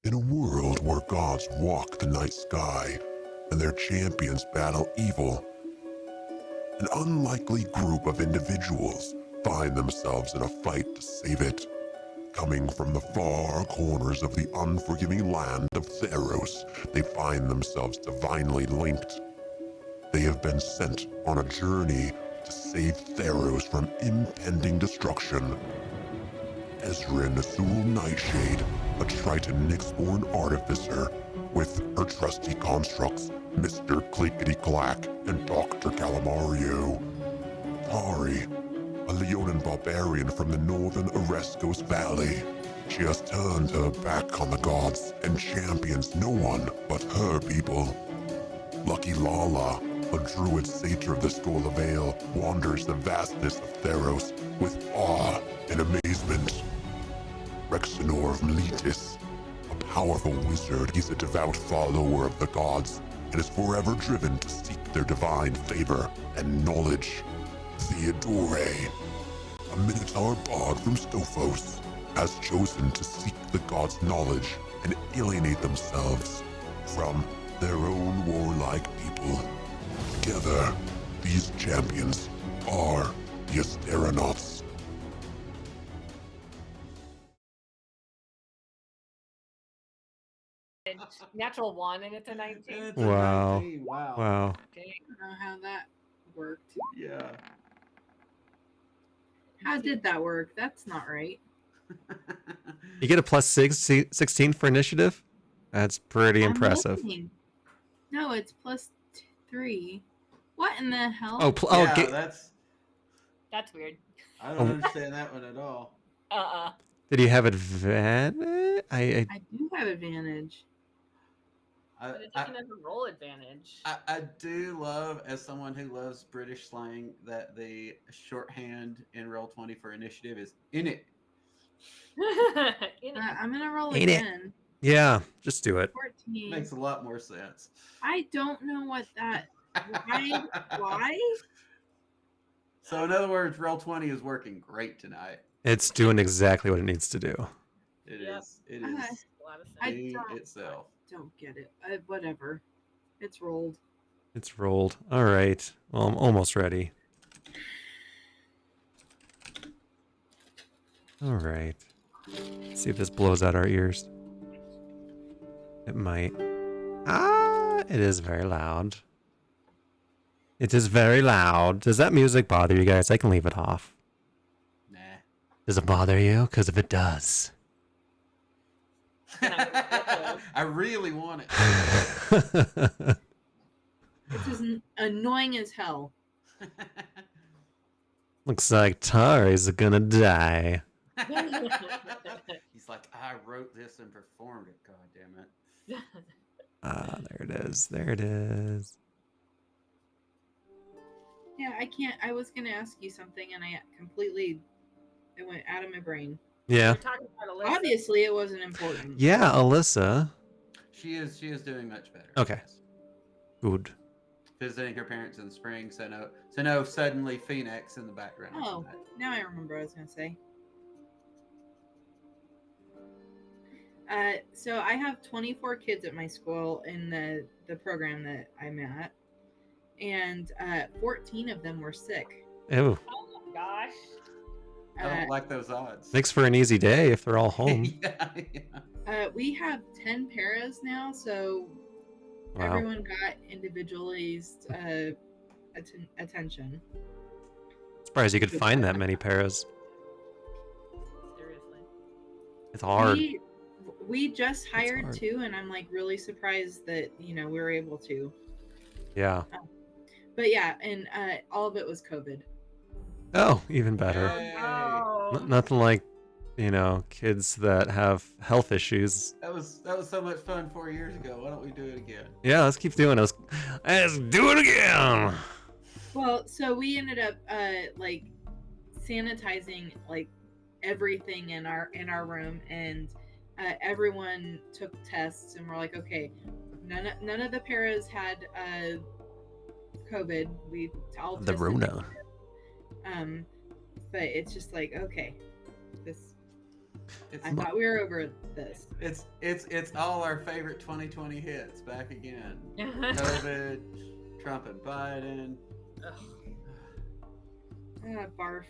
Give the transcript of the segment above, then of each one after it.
In a world where gods walk the night sky and their champions battle evil, an unlikely group of individuals find themselves in a fight to save it. Coming from the far corners of the unforgiving land of Theros, they find themselves divinely linked. They have been sent on a journey to save Theros from impending destruction. Ezrin Azul Nightshade, a Triton Nyx-born artificer, with her trusty constructs, Mr. Clickety-Clack and Dr. Calamario. Tari, a Leonin barbarian from the northern Oreskos Valley. She has turned her back on the gods and champions no one but her people. Lucky Lala, a druid satyr of the Skola Vale, wanders the vastness of Theros with awe and amazement. Rexenor of Meletis, a powerful wizard, he's a devout follower of the gods and is forever driven to seek their divine favor and knowledge. Theodore, a Minotaur bard from Stophos, has chosen to seek the gods' knowledge and alienate themselves from their own warlike people. Together, these champions are the Asteronauts. Natural 1 and it's a 19. It's a Wow. 19. Wow. Wow. Okay. I don't know how that worked. Yeah. How did that work? That's not right. You get a plus 16 for initiative? That's pretty I'm impressive. looking. No, it's plus 3. What in the hell? Oh, Yeah, That's weird. I don't understand that one at all. did you have advantage? I do have advantage. But it doesn't have a roll advantage. I do love, as someone who loves British slang, that the shorthand in Roll20 for initiative is in it. I'm gonna roll Ain't it? again. Yeah, just do it. 14. Makes a lot more sense. I don't know what that. Why? So in other words, Roll20 is working great tonight. It's doing exactly what it needs to do. It Yep. is. It Uh, is A lot of sense. I being don't- itself. Don't get it. Whatever. It's rolled. It's rolled. All right. Well, I'm almost ready. All right. Let's see if this blows out our ears. It might. Ah, it is very loud. It is very loud. Does that music bother you guys? I can leave it off. Nah. Does it bother you? Because if it does. I really want it. This is annoying as hell. Looks like Tari's gonna die. He's like, I wrote this and performed it. God damn it. Ah, there it is. There it is. Yeah, I can't. I was gonna ask you something, and it went out of my brain. Yeah. We're talking about Alyssa. Obviously, it wasn't important. Yeah, Alyssa. She is doing much better. Okay. Yes. Good. Visiting her parents in the spring, so no suddenly Phoenix in the background. or Oh, something. now I remember what I was gonna say. So I have 24 kids at my school in the program that I'm at, and 14 of them were sick. Ew. Oh my gosh. I don't like those odds. Makes for an easy day if they're all home. Yeah. We have 10 paras now, so Wow. everyone got individualized attention. Surprised you could find that many paras. Seriously. It's hard. We just hired hard. 2, and I'm like really surprised that we were able to. Yeah. But yeah, and all of it was COVID. Oh, even better. Yay. Oh. Nothing like, kids that have health issues. That was so much fun 4 years ago. Why don't we do it again? Yeah, let's keep doing it. Let's do it again. Well, so we ended up like sanitizing like everything in our room, and everyone took tests, and we're like, okay, none of the paras had COVID. We all The tested Rona. But it's just like, okay, this I thought we were over this. It's all our favorite 2020 hits back again. COVID, Trump and Biden. Barf.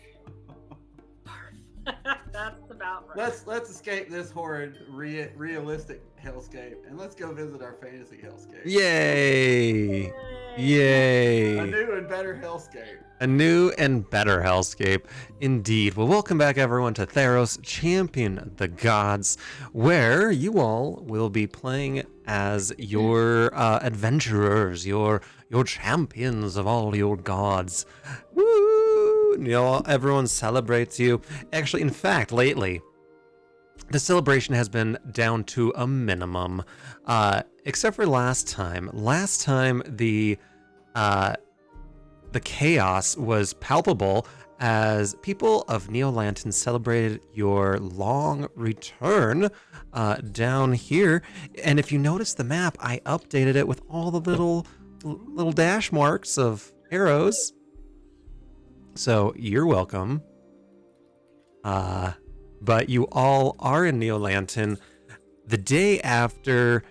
That's about right. Let's escape this horrid realistic hellscape and let's go visit our fantasy hellscape. Yay! Yay! A new and better hellscape. A new and better hellscape, indeed. Well, welcome back, everyone, to Theros, Champion the Gods, where you all will be playing as your adventurers, your champions of all your gods. Woo! You know, everyone celebrates you. Actually, in fact, lately, the celebration has been down to a minimum, except for last time. Last time, the chaos was palpable as people of Neolanton celebrated your long return down here. And if you notice the map, I updated it with all the little dash marks of arrows. So you're welcome. But you all are in Neolanton the day after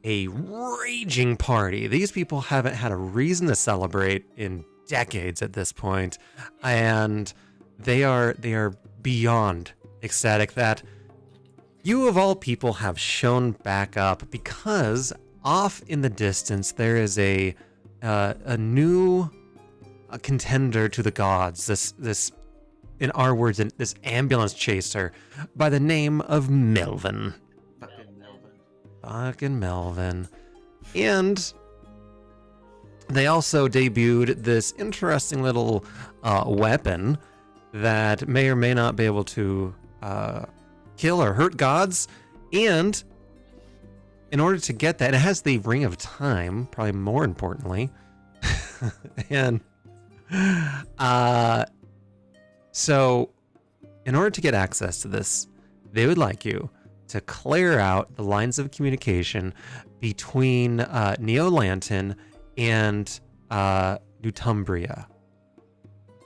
a raging party. These people haven't had a reason to celebrate in decades at this point, and they are beyond ecstatic that you of all people have shown back up, because off in the distance there is a new contender to the gods. This in our words, this ambulance chaser by the name of Melvin. Fucking Melvin. And they also debuted this interesting little weapon that may or may not be able to kill or hurt gods. And in order to get that, it has the Ring of Time, probably more importantly. And so in order to get access to this, they would like you to clear out the lines of communication between Neolanton and Newtumbria.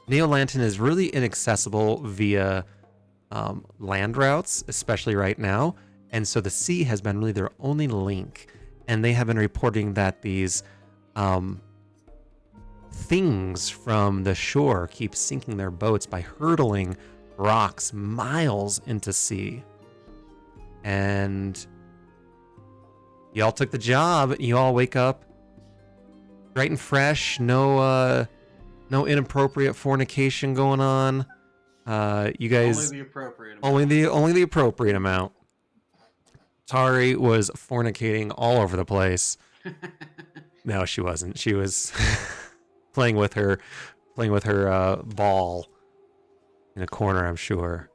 Neolanton is really inaccessible via land routes, especially right now, and so the sea has been really their only link. And they have been reporting that these things from the shore keep sinking their boats by hurtling rocks miles into sea. And y'all took the job. You all wake up bright and fresh. No inappropriate fornication going on. You guys Only the appropriate amount. only the appropriate amount. Tari was fornicating all over the place. No, she wasn't. She was playing with her ball in a corner, I'm sure.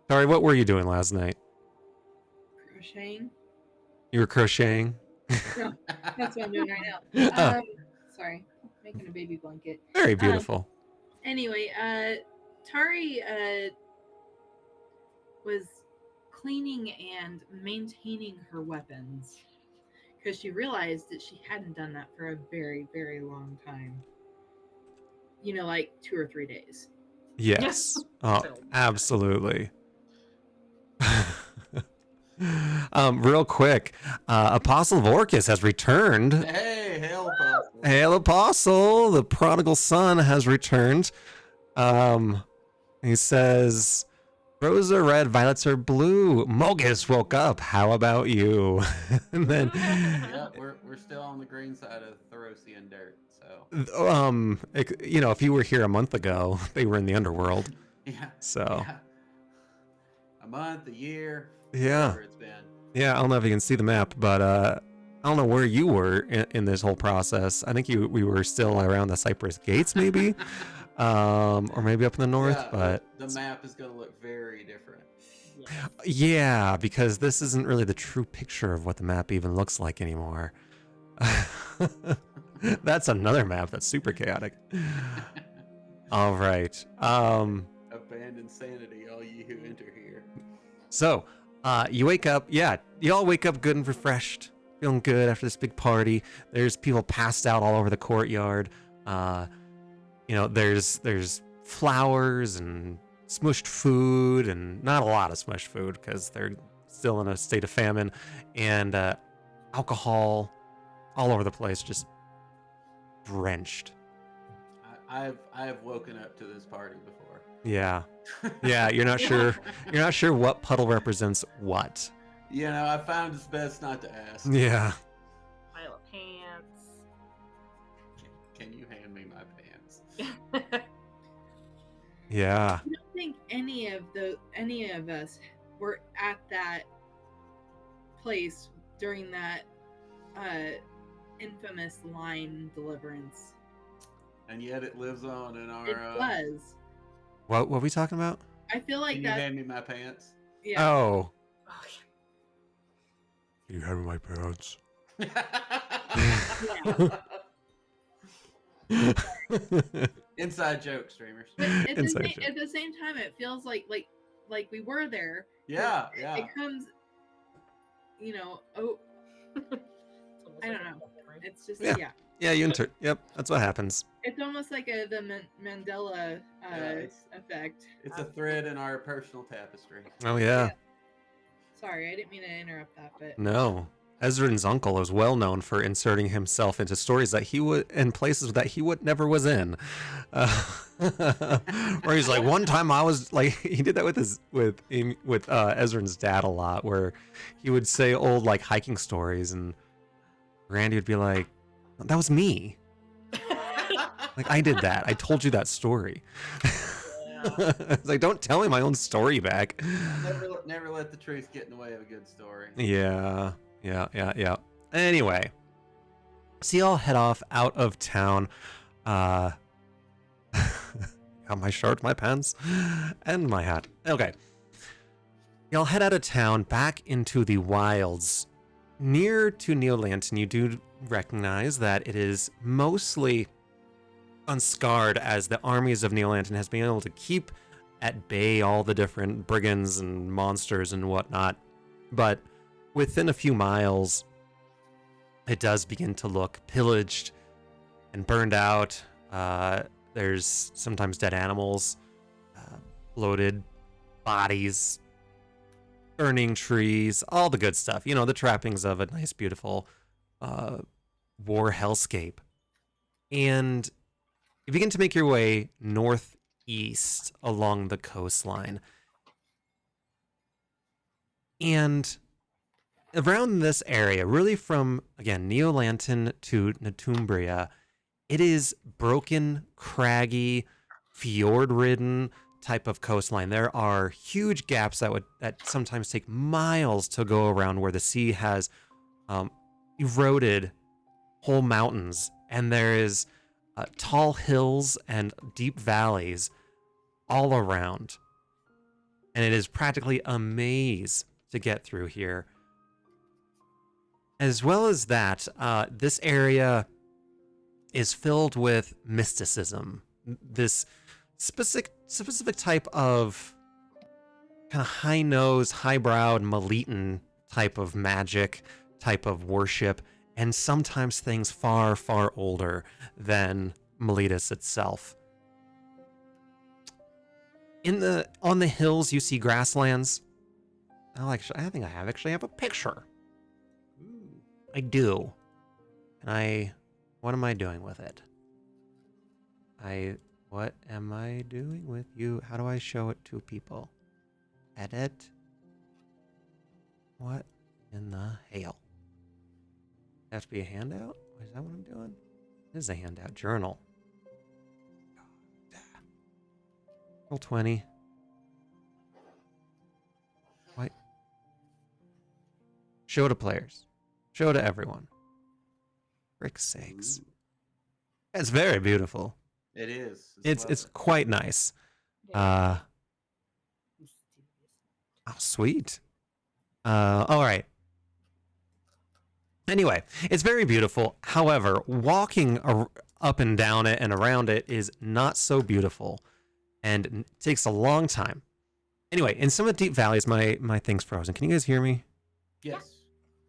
Tari, what were you doing last night? Crocheting. You were crocheting? No, that's what I'm doing right now. Sorry, making a baby blanket. Very beautiful. Anyway, Tari was cleaning and maintaining her weapons because she realized that she hadn't done that for a very, very long time. You know, like 2 or 3 days. Yes. Oh, absolutely. Real quick, Apostle of Orcus has returned. Hey, hail Apostle. Hail Apostle, the prodigal son has returned. He says, roses are red, violets are blue. Mogus woke up. How about you? And then, Yeah, we're still on the green side of Therosian dirt. So, you know, if you were here a month ago, they were in the underworld. yeah. So, Yeah. A month, a year. Yeah. Whatever it's been. Yeah, I don't know if you can see the map, but I don't know where you were in this whole process. I think we were still around the Cypress Gates, maybe, or maybe up in the north. Yeah, but the map is going to look very different. yeah, because this isn't really the true picture of what the map even looks like anymore. That's another map that's super chaotic. All right. Abandon sanity, all ye who enter here. So, you wake up. Yeah, you all wake up good and refreshed, feeling good after this big party. There's people passed out all over the courtyard. You know, there's flowers and smushed food, and not a lot of smushed food because they're still in a state of famine, and alcohol all over the place, just drenched. I've woken up to this party before. Yeah. Yeah, you're not sure what puddle represents what. You know, I found it's best not to ask. Yeah. Pile of pants. Can you hand me my pants? Yeah. I don't think any of us were at that place during that infamous line deliverance. And yet it lives on in our. It does. What were we talking about? I feel like Can you that. hand me my pants? Yeah. Oh. Oh, Can you hand me my pants? Inside joke, streamers. But at the, Inside same, joke. at the same time, it feels like we were there. Yeah, It- yeah. It comes, oh, it's almost I like don't a know. memory. it's just Yeah. yeah. Yeah, yep, that's what happens. It's almost like the Mandela it's- effect. It's a thread in our personal tapestry. Oh yeah. Sorry, I didn't mean to interrupt that, but No. Ezrin's uncle is well known for inserting himself into stories that he would in places that he would never was in. Where he's like, one time I was like, he did that with Ezrin's dad a lot, where he would say old like hiking stories, and Randy would be like, "That was me. Like I did that. I told you that story." Yeah. It's like, don't tell me my own story back. Never let the truth get in the way of a good story. Yeah. Anyway, so y'all head off out of town. Got my shirt, my pants, and my hat. Okay. Y'all head out of town back into the wilds. Near to Neolanton, you do recognize that it is mostly unscarred, as the armies of Neolanton has been able to keep at bay all the different brigands and monsters and whatnot. But within a few miles, it does begin to look pillaged and burned out. There's sometimes dead animals, bloated bodies, burning trees, all the good stuff. You know, the trappings of a nice, beautiful war hellscape. And you begin to make your way northeast along the coastline. And around this area, really from, again, Neolanton to Natumbria, it is broken, craggy, fjord-ridden type of coastline. There are huge gaps that sometimes take miles to go around, where the sea has eroded whole mountains, and there is tall hills and deep valleys all around. And it is practically a maze to get through here. As well as that, this area is filled with mysticism. This specific type of kind of high-nosed, high-browed, Malitan type of magic, type of worship, and sometimes things far, far older than Meletus itself. On the hills, you see grasslands. I think I have a picture. I do. And what am I doing with it? What am I doing with you? How do I show it to people? Edit. What in the hell? Have to be a handout? Is that what I'm doing? It is a handout. Journal. Roll 20. What? Show to players. Show to everyone. Frick's sakes. It's very beautiful. It is. It's lovely. quite nice. Yeah. Oh, sweet. All right. Anyway, it's very beautiful. However, walking up and down it and around it is not so beautiful, and takes a long time. Anyway, in some of the deep valleys, my thing's frozen. Can you guys hear me? Yes.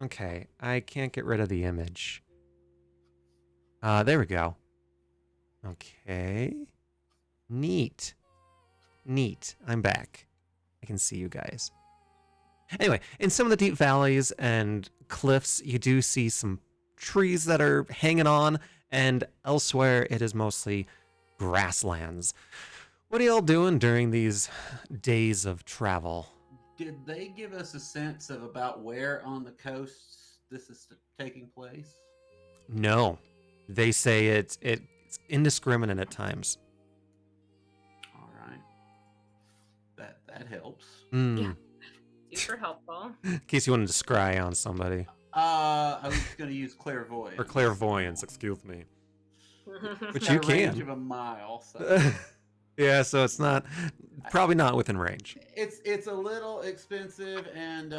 Okay, I can't get rid of the image. There we go. Okay. Neat. neat. I'm back. I can see you guys. Anyway, in some of the deep valleys and cliffs, you do see some trees that are hanging on, and elsewhere it is mostly grasslands. What are y'all doing during these days of travel? Did they give us a sense of about where on the coast this is taking place? No. They say it's indiscriminate at times. All right. That helps. Mm. Super helpful. In case you wanted to scry on somebody. I was going to use clairvoyance. Or clairvoyance, excuse me. Which It's you got a range can. of a mile. So. Yeah, so it's probably not within range. It's a little expensive and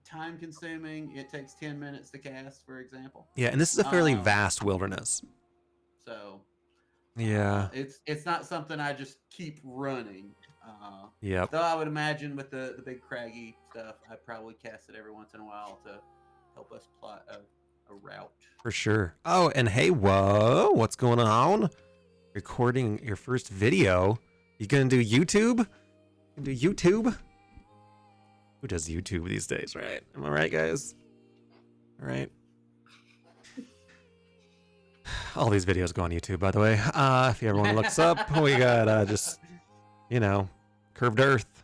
time consuming. It takes 10 minutes to cast, for example. Yeah, and this is a fairly vast wilderness. So yeah, it's not something I just keep running. Yep. Though I would imagine with the big craggy stuff, I probably cast it every once in a while to help us plot a route. For sure. Oh, and hey, whoa, what's going on? Recording your first video. You gonna do YouTube? You gonna do YouTube? Who does YouTube these days, right? Am I right, guys? All right. All these videos go on YouTube, by the way. If everyone looks up, we got just, curved Earth.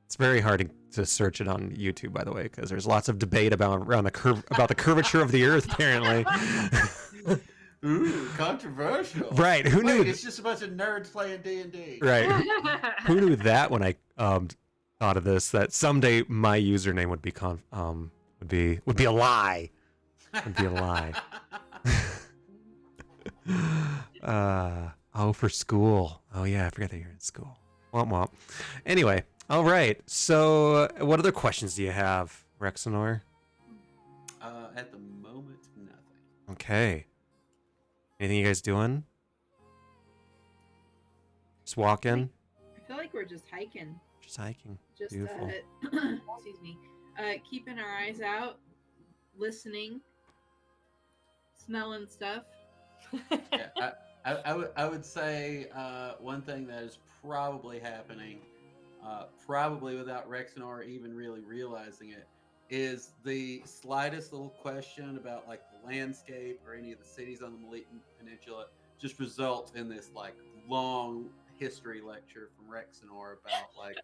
It's very hard to search it on YouTube, by the way, because there's lots of debate about the curvature of the Earth, apparently. Ooh, controversial. Right? Who knew? It's just a bunch of nerds playing D&D. Right? Who knew that when I thought of this? That someday my username would be a lie. Would be a lie. For school. Oh yeah, I forgot that you're in school. Womp womp. Anyway, all right. So, what other questions do you have, Rexenor? At the moment, nothing. Okay. Anything you guys doing? Just walking? I feel like we're just hiking. Just hiking. Just Beautiful. excuse me. Keeping our eyes out, listening, smelling stuff. Yeah, I would say one thing that is probably happening, probably without Rexenor even really realizing it, is the slightest little question about like the landscape or any of the cities on the Malitan Peninsula just results in this like long history lecture from Rexenor about like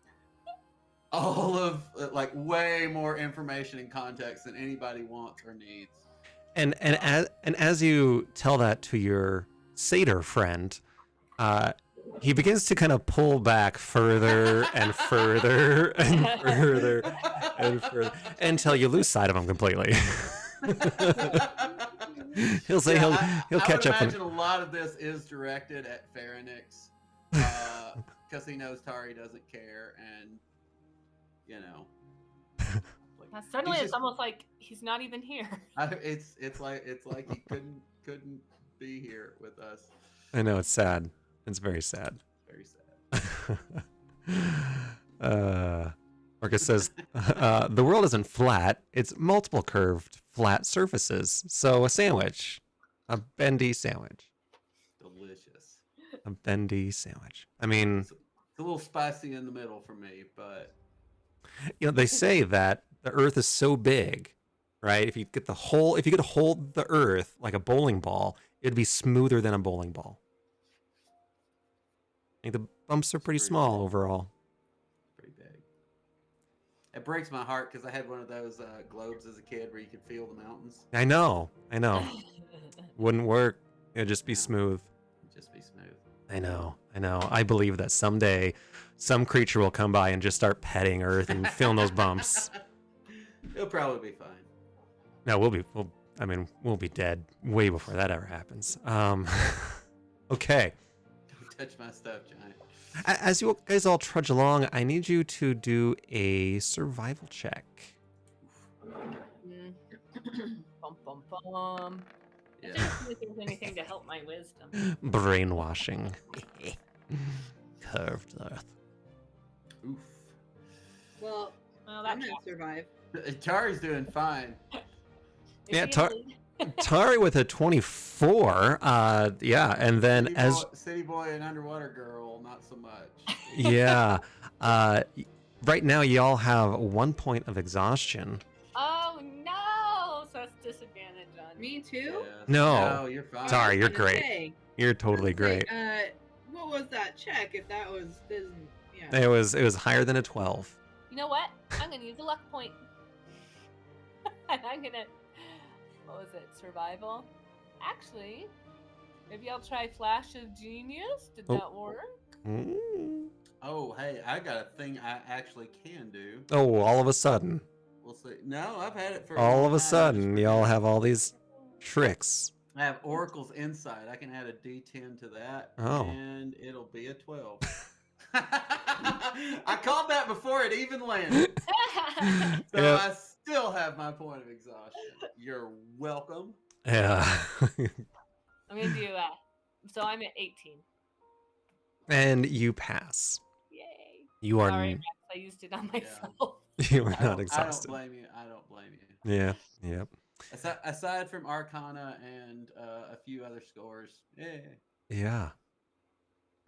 all of like way more information and context than anybody wants or needs. And as you tell that to your satyr friend, he begins to kind of pull back further and further and further and further until you lose sight of him completely. He'll say he'll catch up. I would imagine a lot of this is directed at Pharynix because he knows Tari doesn't care, and Suddenly it's almost like he's not even here. It's like he couldn't be here with us. I know, it's sad. It's very sad. Very sad. Marcus says, the world isn't flat. It's multiple curved, flat surfaces. So a sandwich. A bendy sandwich. Delicious. A bendy sandwich. I mean... It's a little spicy in the middle for me, but... they say that the Earth is so big, right? If you could hold the Earth like a bowling ball, it'd be smoother than a bowling ball. I think the bumps are pretty small overall. Pretty big. It breaks my heart because I had one of those globes as a kid where you could feel the mountains. I know. Wouldn't work. It'd just be smooth. Just be smooth. I know. I believe that someday some creature will come by and just start petting Earth and feeling those bumps. It'll probably be fine. No, we'll be dead way before that ever happens. Okay. Don't touch my stuff, Giant. As you guys all trudge along, I need you to do a survival check. Bum, bum, bum. Yeah. I don't think there's anything to help my wisdom. Brainwashing. Curved Earth. Oof. Well, Well, I'm that gonna survive. Tari's doing fine. Yeah, Tari with a 24. Yeah, and then City boy and underwater girl, not so much. yeah, right now y'all have 1 point of exhaustion. Oh no! So it's disadvantage on Me too. Yes. No. You're fine. Tari, you're I was gonna great. say, You're totally great. What was that check? If that was, yeah. It was higher than a 12. You know what? I'm gonna use a luck point. And I'm gonna. What was it? Survival? Actually, maybe I'll try Flash of Genius. Did that work? Mm. Oh, hey, I got a thing I actually can do. Oh, all of a sudden. We'll see. No, I've had it for All long of a time, I just sudden, y'all forget. have all these tricks. I have Oracle's Insight. I can add a D10 to that, Oh. and it'll be a 12. I called that before it even landed. So Yep. I still have my point of exhaustion. You're welcome. Yeah. I'm gonna do so I'm at 18. And you pass. Yay. You are Sorry, Rex, I used it on myself. you are I not don't exhausted. blame you. I don't blame you. Yeah. Yep. Aside from Arcana and a few other scores, Yeah.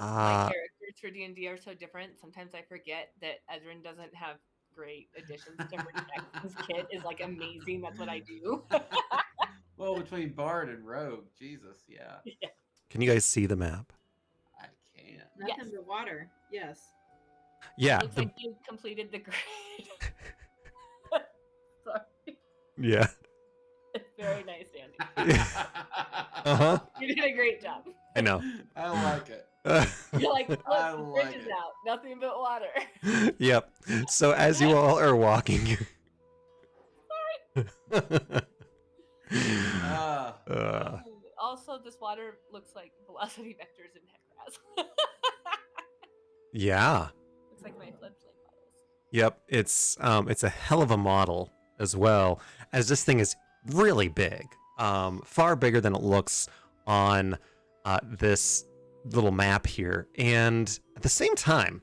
My characters for D&D are so different. Sometimes I forget that Ezrin doesn't have great additions to protect. His kit is like amazing. That's what I do. Well, between Bard and Rogue, Jesus, yeah. Can you guys see the map? I can't. Nothing Yes. but water. Yes. Yeah. Looks like you completed the grade. Sorry. Yeah. It's very nice, Andy. Uh-huh. You did a great job. I know. I like it. You're like, look, I the like bridge is it. out. Nothing but water. Yep. So as you all are walking, Also, this water looks like velocity vectors in Hecraz. yeah. Looks like my fledgling models. Yep. It's a hell of a model as well, as this thing is really big. Far bigger than it looks on this little map here. And at the same time,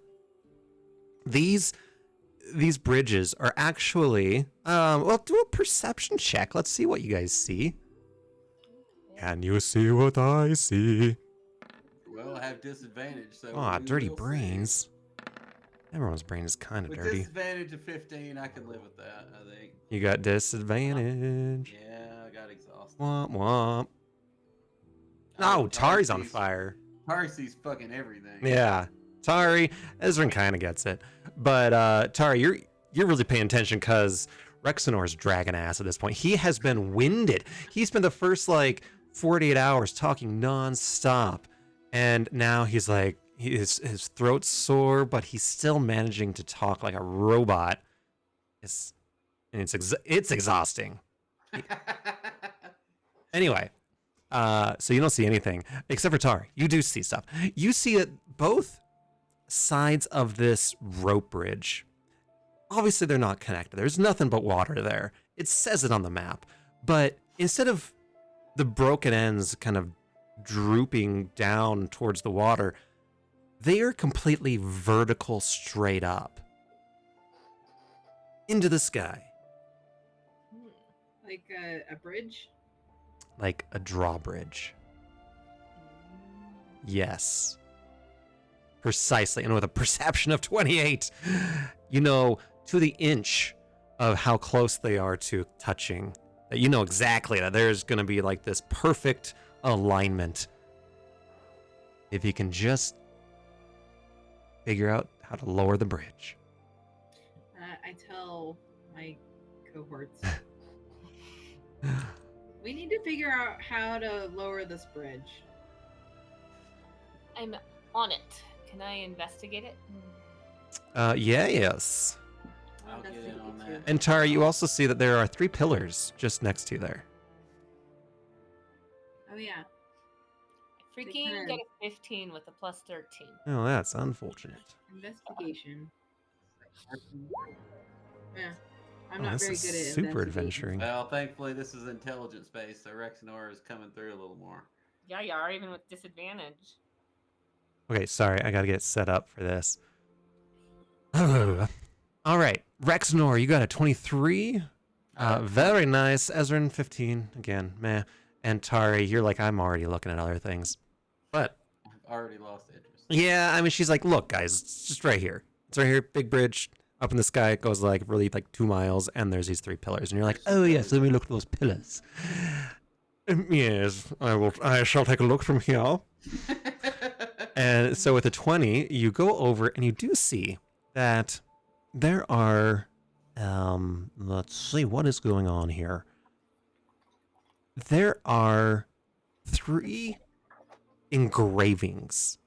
these bridges are actually well, do a perception check. Let's see what you guys see. Can you see what I see? Well, I have disadvantage, so Aw, we dirty will see. brains. Everyone's brain is kind of With dirty. disadvantage of 15, I can live with that, I think. You got disadvantage. Yeah, I got exhausted. Womp womp. Oh, Tari's on fire. Tari sees fucking everything. Yeah, Tari. Ezrin kind of gets it, but Tari, you're really paying attention because Rexenor's dragging ass at this point. He has been winded. He spent the first 48 hours talking nonstop, and now he's like his throat's sore, but he's still managing to talk like a robot. It's exhausting. Anyway. So you don't see anything except for Tari. You do see stuff. You see that both sides of this rope bridge, obviously they're not connected. There's nothing but water there. It says it on the map. But instead of the broken ends kind of drooping down towards the water, they are completely vertical straight up into the sky. Like a bridge. Like a drawbridge. Yes. Precisely. And with a perception of 28, you know to the inch of how close they are to touching. That you know exactly that there's going to be this perfect alignment. If you can just figure out how to lower the bridge. I tell my cohorts. We need to figure out how to lower this bridge. I'm on it. Can I investigate it? Yes. I'll get in on that. And Tara, you also see that there are 3 pillars just next to you there. Oh yeah. Freaking kinda- get a 15 with a plus 13. Oh, that's unfortunate. Investigation. Yeah. I'm Oh, not this very is good at super investigation. adventuring. Well, thankfully, this is intelligence based, so Rexenor is coming through a little more. Yeah, you are, even with disadvantage. Okay, sorry, I gotta get set up for this. All right, Rexnor, you got a 23. Very nice. Ezrin 15 again, meh. And Tari, you're like, I'm already looking at other things, but I've already lost interest. yeah, I mean, she's like, look, guys, it's just right here. It's right here, big bridge up in the sky. It goes like really like 2 miles, and there's these 3 pillars, and you're like, oh yes, let me look at those pillars. Yes, I will. I shall take a look from here. And so with a 20, you go over and you do see that there are, let's see what is going on here. There are 3 engravings,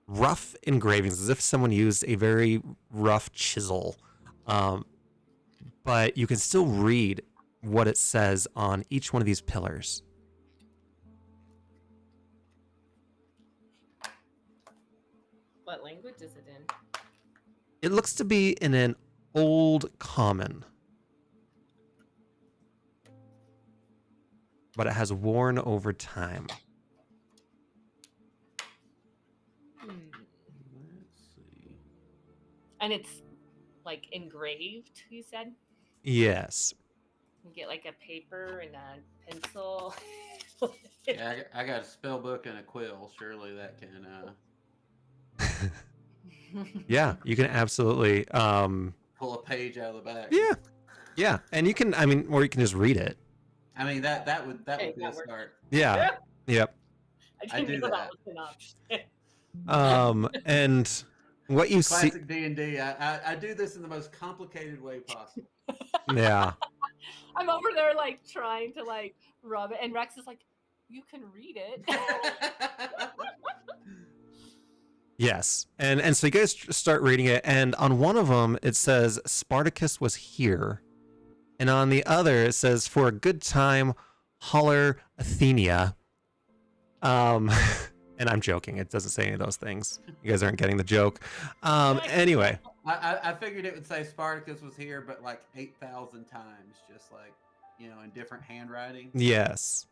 rough engravings, as if someone used a very rough chisel. But you can still read what it says on each one of these pillars. What language is it in? It looks to be in an old common, but it has worn over time. Let's see. And it's like engraved, you said? Yes. You get like a paper and a pencil. Yeah, I got a spell book and a quill. Surely that can. Yeah, you can absolutely. Pull a page out of the back. Yeah, and you can. I mean, or you can just read it. I mean that would Hey, be a that works. start. Yeah. Yep. I I didn't do know that. that was an option. And what you see. Classic D&D. I do this in the most complicated way possible. Yeah. I'm over there like trying to like rub it, and Rex is like, "You can read it." Yes. And so you guys start reading it, and on one of them it says Spartacus was here, and on the other it says for a good time, holler Athenia. And I'm joking. It doesn't say any of those things. You guys aren't getting the joke. Anyway. I figured it would say Spartacus was here, but like 8,000 times, just like, in different handwriting. Yes.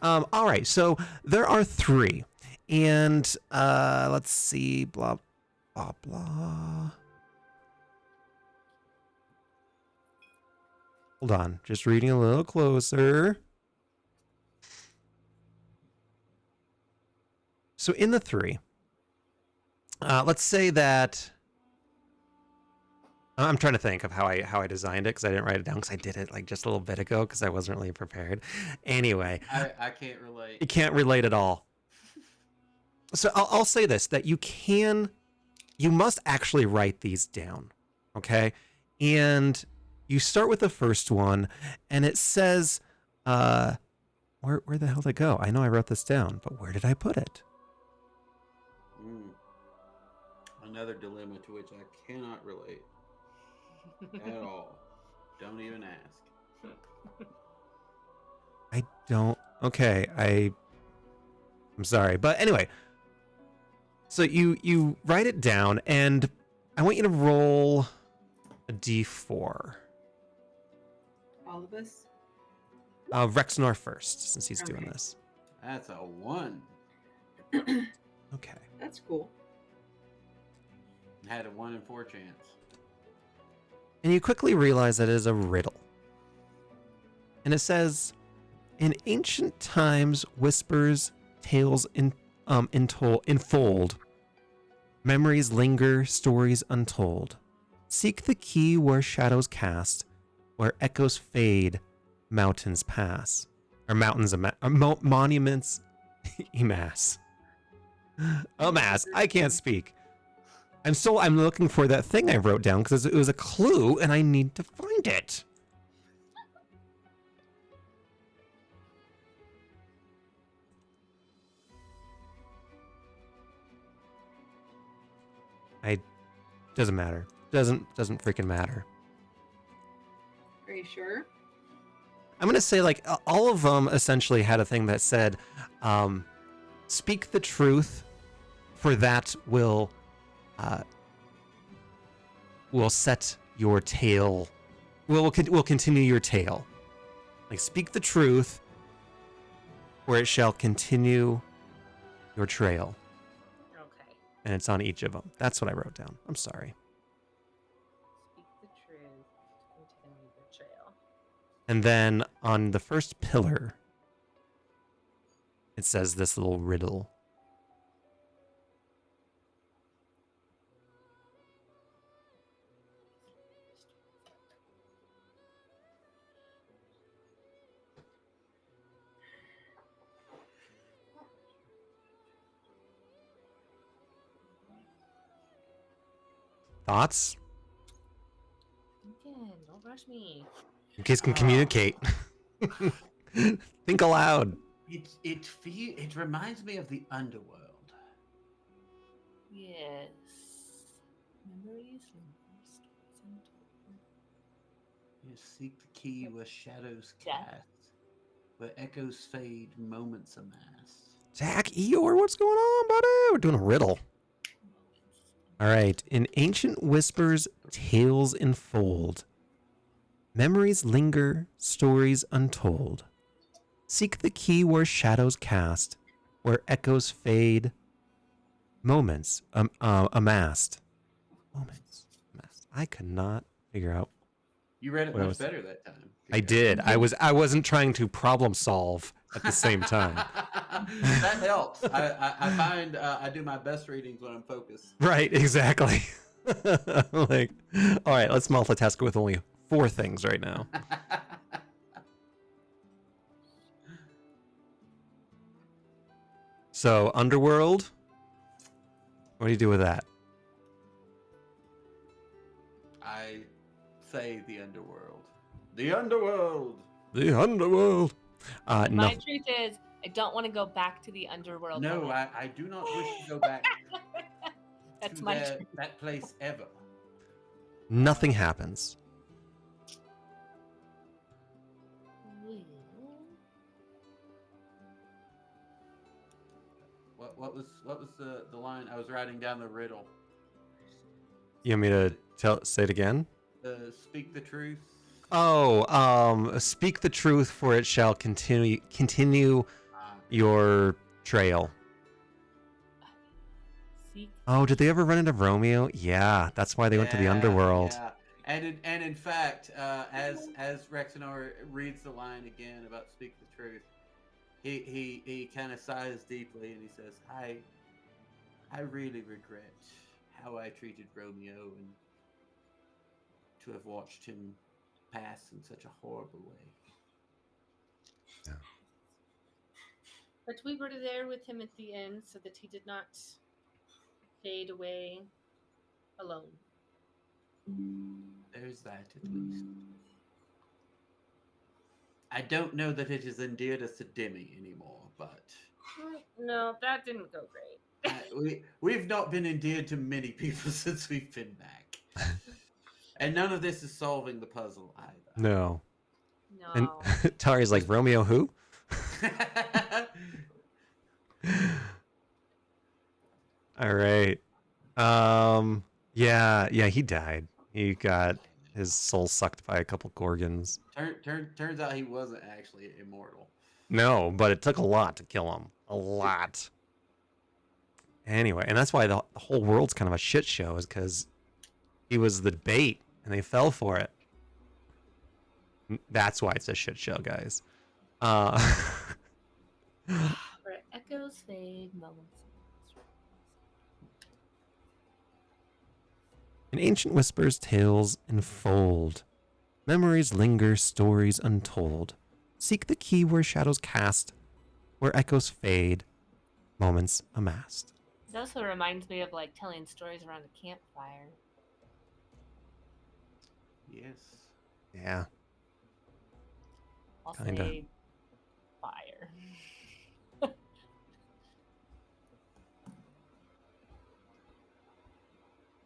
All right. So there are 3, and let's see. Blah blah blah. Hold on. Just reading a little closer. So in the 3, let's say that I'm trying to think of how I designed it, because I didn't write it down, because I did it like just a little bit ago because I wasn't really prepared. Anyway, I can't relate. you can't relate at all. So I'll say this, that you must actually write these down, okay? And you start with the first one, and it says, where the hell did it go? I know I wrote this down, but where did I put it? Another dilemma to which I cannot relate at all. Don't even ask. I don't. Okay, I'm sorry, but anyway. So you write it down, and I want you to roll a d4. All of us? Rexnor first, since he's doing Okay. this. That's a 1. Okay. That's cool. Had a 1 in 4 chance. And you quickly realize that it is a riddle. And it says, in ancient times, whispers, tales enfold. Memories linger, stories untold. Seek the key where shadows cast, where echoes fade, mountains pass. Or mountains, monuments amass. Amass. I can't speak. I'm looking for that thing I wrote down because it was a clue and I need to find it. Doesn't matter. Doesn't freaking matter. Are you sure? I'm gonna say like all of them essentially had a thing that said, speak the truth, for that will set your tale. Will continue your tale. Like speak the truth, or it shall continue your trail. Okay. And it's on each of them. That's what I wrote down. I'm sorry. Speak the truth. Continue the trail. And then on the first pillar, it says this little riddle. Thoughts? Again, don't rush me. You guys can communicate. Think aloud. It reminds me of the underworld. Yes. Memories from first You seek the key where shadows Yeah. cast, where echoes fade, moments amass. Zach, Eeyore, what's going on, buddy? We're doing a riddle. All right. In ancient whispers, tales unfold. Memories linger, stories untold. Seek the key where shadows cast, where echoes fade. Moments amassed. Moments amassed. I could not figure out. You read it What I much was- better that time. I did. I wasn't trying to problem solve at the same time. That helps. I find I do my best readings when I'm focused. Right, exactly. Like, all right, let's multitask with only 4 things right now. So, Underworld. What do you do with that? I say the underworld. The underworld. The Underworld. My No, truth is, I don't want to go back to the underworld. No, moment. I do not wish to go back That's to my that, truth. that place ever. nothing happens. What was the line? I was writing down the riddle. You want me to say it again? Speak the truth. Oh, speak the truth, for it shall continue your trail. Seek Oh, did they ever run into Romeo? Yeah, that's why they went to the underworld. Yeah. And in fact, as Rexenor reads the line again about speak the truth, he kind of sighs deeply and he says, I really regret how I treated Romeo and to have watched him pass in such a horrible way. But we were there with him at the end so that he did not fade away alone. There's that at least. I don't know that it has endeared us to Demi anymore, but No, that didn't go great. we've not been endeared to many people since we've been back. And none of this is solving the puzzle either. No. And No. Tari's like, Romeo who? All right. Yeah, he died. He got his soul sucked by a couple gorgons. Turns out he wasn't actually immortal. No, but it took a lot to kill him. A lot. Anyway, and that's why the whole world's kind of a shit show, is because he was the bait and they fell for it. That's why it's a shit show, guys. Where echoes fade, moments. In ancient whispers, tales unfold. Memories linger, stories untold. Seek the key where shadows cast, where echoes fade, moments amassed. It also reminds me of like telling stories around a campfire. Yes. Yeah. I'll Kinda. say fire.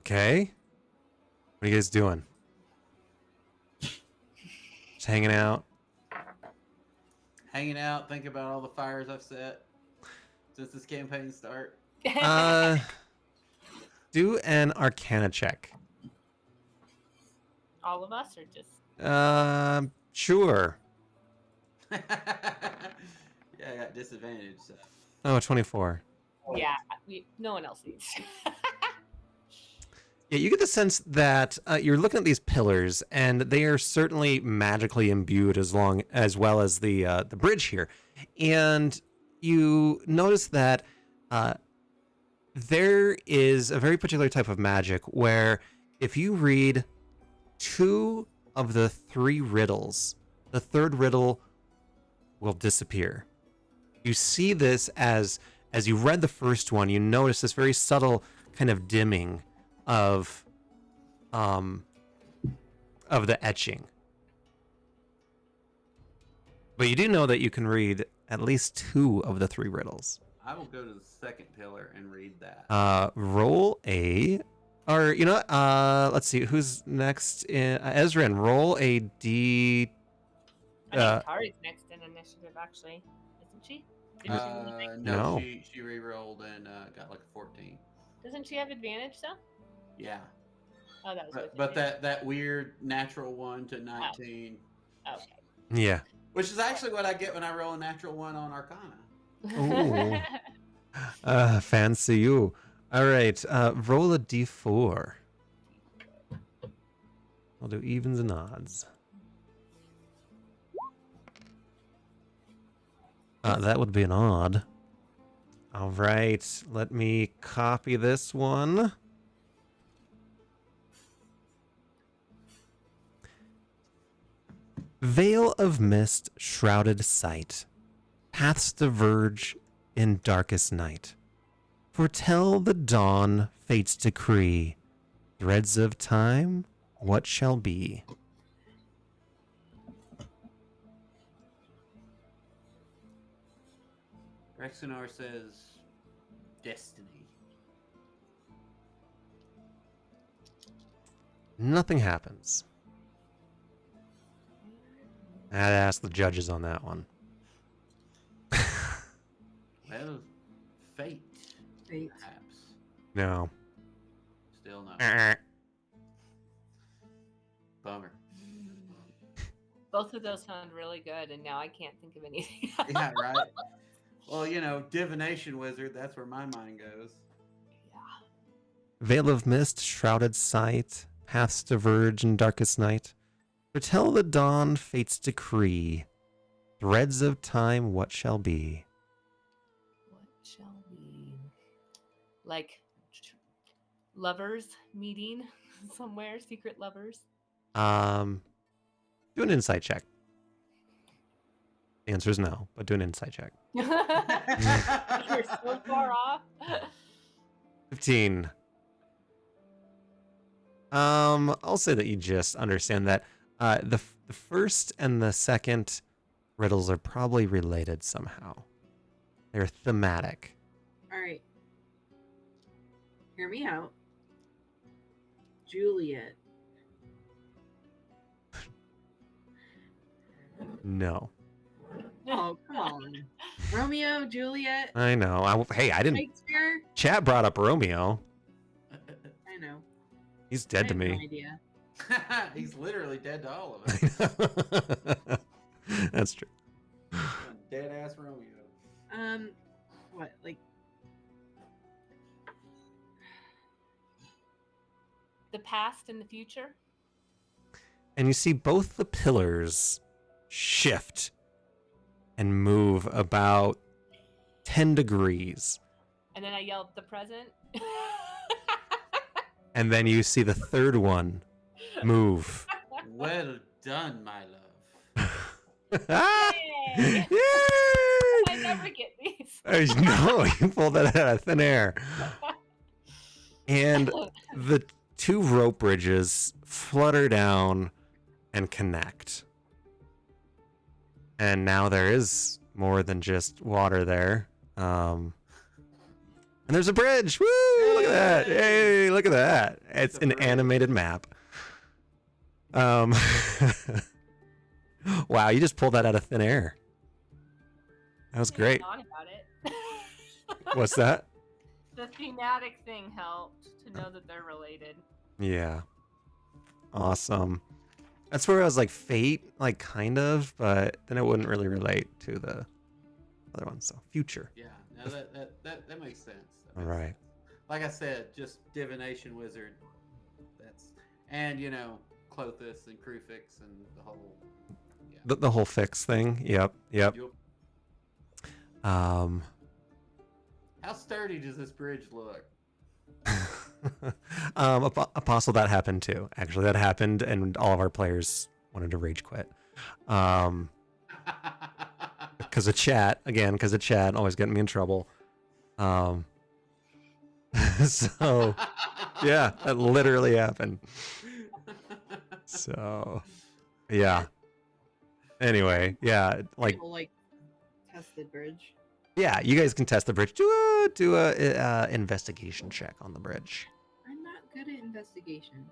Okay. What are you guys doing? Just hanging out? Hanging out, thinking about all the fires I've set since this campaign start. Do an Arcana check. All of us, or just Sure. Yeah, I got disadvantage. So. Oh, 24. yeah. No one else needs. Yeah, you get the sense that you're looking at these pillars, and they are certainly magically imbued as well as the bridge here, and you notice that there is a very particular type of magic where if you read 2 of the 3 riddles, the third riddle will disappear. You see this as you read the first one, you notice this very subtle kind of dimming of the etching. But you do know that you can read at least 2 of the 3 riddles. I will go to the second pillar and read that. Roll a, or you know what? Let's see who's next. Ezrin, roll a D. I think Kari's next in initiative, actually, isn't she? Didn't she win, like- No. She re-rolled and got like a 14. Doesn't she have advantage though? Yeah, Oh, that was. with but advantage. that weird natural 1 to 19, Okay. Yeah. which is actually what I get when I roll a natural 1 on Arcana. Ooh. Fancy you. All right. Roll a D4. I'll do evens and odds. That would be an odd. All right. Let me copy this one. Veil of mist, shrouded sight. Paths diverge in darkest night. Foretell the dawn, fate's decree. Threads of time, what shall be? Rexenar says, destiny. Nothing happens. I had to ask the judges on that one. Well, fate, Fate. perhaps. No. Still no. Uh-uh. Bummer. Both of those sound really good, and now I can't think of anything. Yeah, right. Well, you know, divination wizard. That's where my mind goes. Yeah. Veil of mist, shrouded sight, paths diverge in darkest night. Foretell the dawn, fate's decree. Threads of time, what shall be? What shall we? Like lovers meeting somewhere, secret lovers. Do an insight check. The answer is no, but do an insight check. You're so far off. 15. I'll say that you just understand that the first and the second riddles are probably related somehow. They're thematic. All right. Hear me out. Juliet. No. Oh, come on. Romeo, Juliet, I know. Hey, I didn't. Shakespeare. Chat brought up Romeo. I know. He's I dead to have no me. idea. He's literally dead to all of us. That's true. Dead ass Romeo. What, like, The past and the future. And you see both the pillars shift and move about 10 degrees. And then I yelled, "The present." And then you see the third one move. Well done, my love. Yay! Yay! I never get these. No, you pulled that out of thin air. And the 2 rope bridges flutter down and connect. And now there is more than just water there. And there's a bridge. Woo! Look at that. Hey, look at that. It's an animated map. Wow, you just pulled that out of thin air. That was great. On about it. What's that? The thematic thing helped to know that they're related. Yeah. Awesome. That's where I was like, fate, like kind of, but then it wouldn't really relate to the other one. So future. Yeah, no, that makes sense. All right. Like I said, just divination wizard and Clothis and Crufix and the whole. Yeah. The whole fix thing. Yep. Yup. Um, How sturdy does this bridge look? Apostle, that happened too. Actually, that happened, and all of our players wanted to rage quit. Because of chat, always getting me in trouble. So, yeah, that literally happened. So, yeah. Anyway, yeah, like, People, like tested bridge. yeah, you guys can test the bridge. Do a investigation check on the bridge. I'm not good at investigation.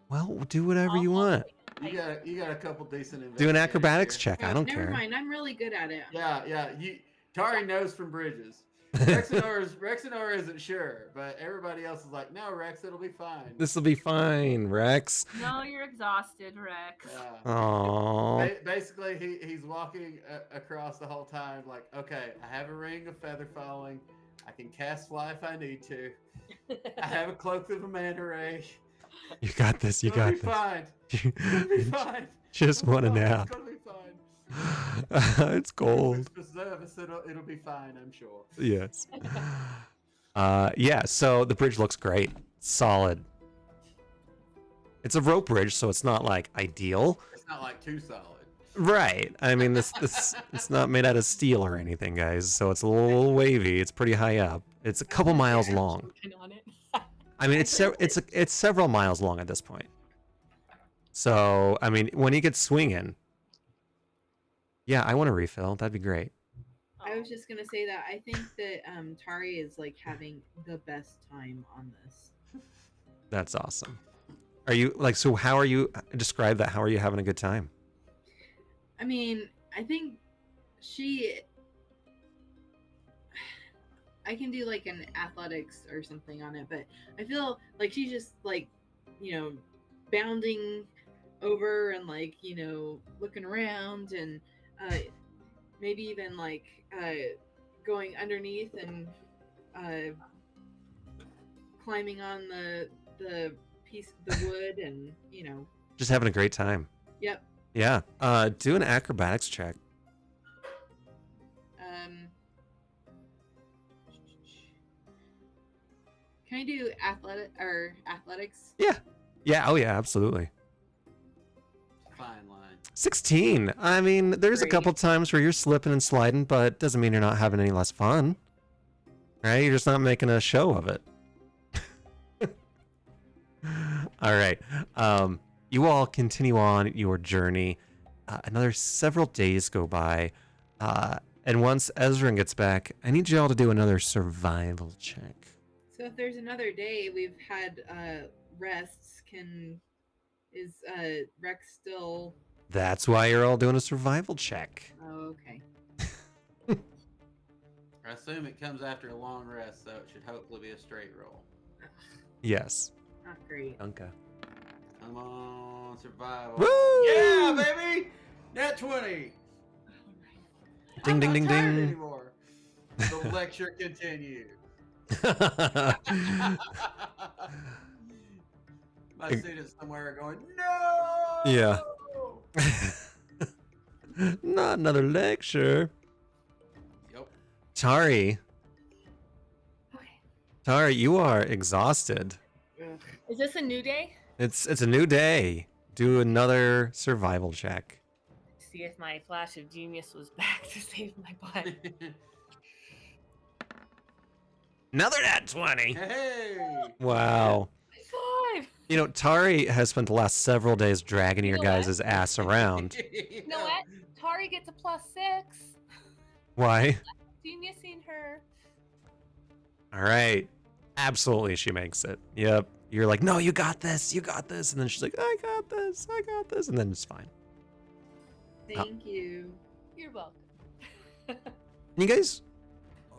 Well, do whatever you want. You got a couple decent. Do an investigators acrobatics here. check. I don't Never care. mind. I'm really good at it. Yeah. Tari knows from bridges. Rexenor isn't sure, but everybody else is like, no, Rex, it'll be fine. This will be fine, Rex. No, you're exhausted, Rex. Yeah. Aww. Basically, he's walking across the whole time, like, okay, I have a ring of feather falling. I can cast fly if I need to. I have a cloak of a manta ray. You got this. You It'll got be this. fine. It'll be fine. Just want a nap. It's gonna be fine. It's cold. It'll be fine, I'm sure. Yes. Yeah, so the bridge looks great. Solid. It's a rope bridge, so it's not like ideal. It's not like too solid. Right. I mean, this it's not made out of steel or anything, guys. So it's a little wavy. It's pretty high up. It's a couple miles long. Working on it. I mean, it's several miles long at this point. So, I mean, when you get swinging, yeah, I want to refill. That'd be great. I was just gonna say that I think that Tari is like having the best time on this. That's awesome. Are you like, so how are you, describe that, how are you having a good time? I mean, I think I can do like an athletics or something on it, but I feel like she's just like, bounding over and like, looking around and maybe even like going underneath and climbing on the piece of the wood and Just having a great time. Yep. Yeah. Do an acrobatics check. Can I do athletics? Yeah. Yeah. Oh yeah, absolutely. Fine line. 16. I mean, there's a Great. couple times where you're slipping and sliding, but doesn't mean you're not having any less fun. Right? You're just not making a show of it. All right. You all continue on your journey. Another several days go by. And once Ezra gets back, I need you all to do another survival check. So if there's another day we've had rests, is Rex still? That's why you're all doing a survival check. Oh, okay. I assume it comes after a long rest, so it should hopefully be a straight roll. Yes. Not great. Dunka. Come on, survival. Woo! Yeah, baby! Nat 20! Ding, I'm ding, not ding, tired ding. Anymore. The lecture continued. My students somewhere are going, no! Yeah. Not another lecture. Yep. Tari, Okay. you are exhausted. Is this a new day? It's a new day. Do another survival check. See if my flash of genius was back to save my butt. Another nat 20. Hey! Wow. 5. You know, Tari has spent the last several days dragging your You know what? guys' ass around. You know what? Tari gets a +6. Why? Geniusing her. All right. Absolutely, she makes it. Yep. You're like, no, you got this. And then she's like, I got this. And then it's fine. Thank you. You're welcome. You guys,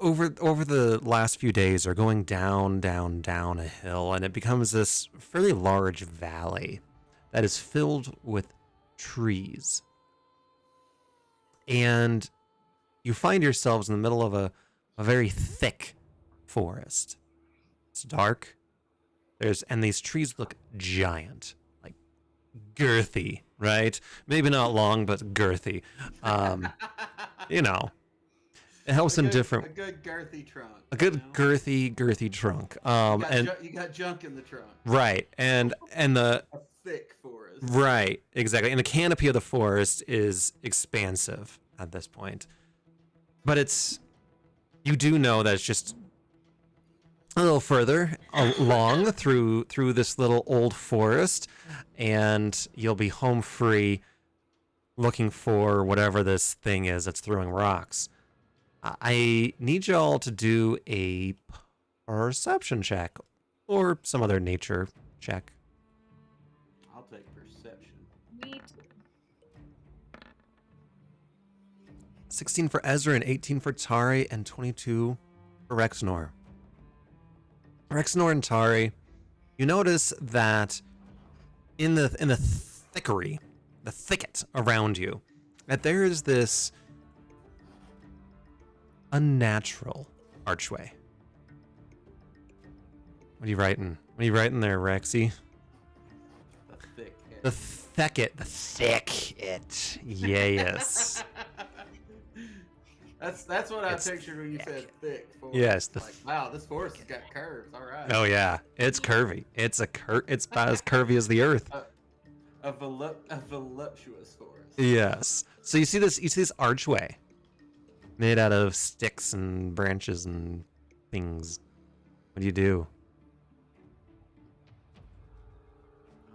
over the last few days, are going down a hill, and it becomes this fairly large valley that is filled with trees. And you find yourselves in the middle of a very thick forest. It's dark. And these trees look giant, like girthy, right? Maybe not long, but girthy. You know, it helps in different. A good girthy trunk. A good you know? girthy trunk. You got junk in the trunk. Right, and the A thick forest. right, exactly, and the canopy of the forest is expansive at this point, but you do know that it's just a little further along through this little old forest, and you'll be home free, looking for whatever this thing is that's throwing rocks. I need y'all to do a perception check or some other nature check. I'll take perception. Me too. 16 for Ezra and 18 for Tari and 22 for Rexnor. Rexnor and Tari, you notice that in the thickery, the thicket around you, that there is this unnatural archway. What are you writing? What are you writing there, Rexy? The thick. The thicket. Yes. That's what It's I pictured when you said thick. Forest. Yes, Like, wow, this forest has got curves. All right. Oh yeah, it's curvy. It's about as curvy as the earth. A voluptuous forest. Yes. So you see this archway made out of sticks and branches and things. What do you do?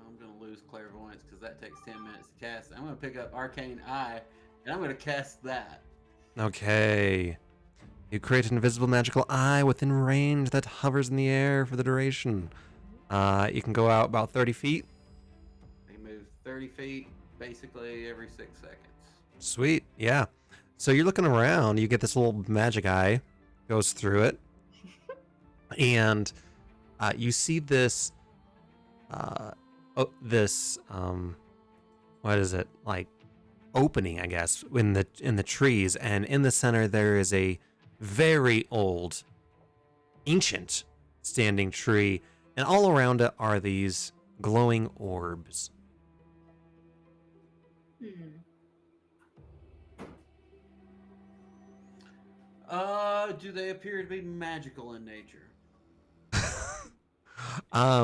I'm gonna lose clairvoyance because that takes 10 minutes to cast. I'm gonna pick up Arcane Eye and I'm gonna cast that. Okay. You create an invisible magical eye within range that hovers in the air for the duration. You can go out about 30 feet. I can move 30 feet basically every 6 seconds. Sweet. Yeah. So you're looking around. You get this little magic eye, goes through it, and you see this. What is it like? Opening, I guess, in the trees, and in the center there is a very old, ancient standing tree, and all around it are these glowing orbs. Do they appear to be magical in nature?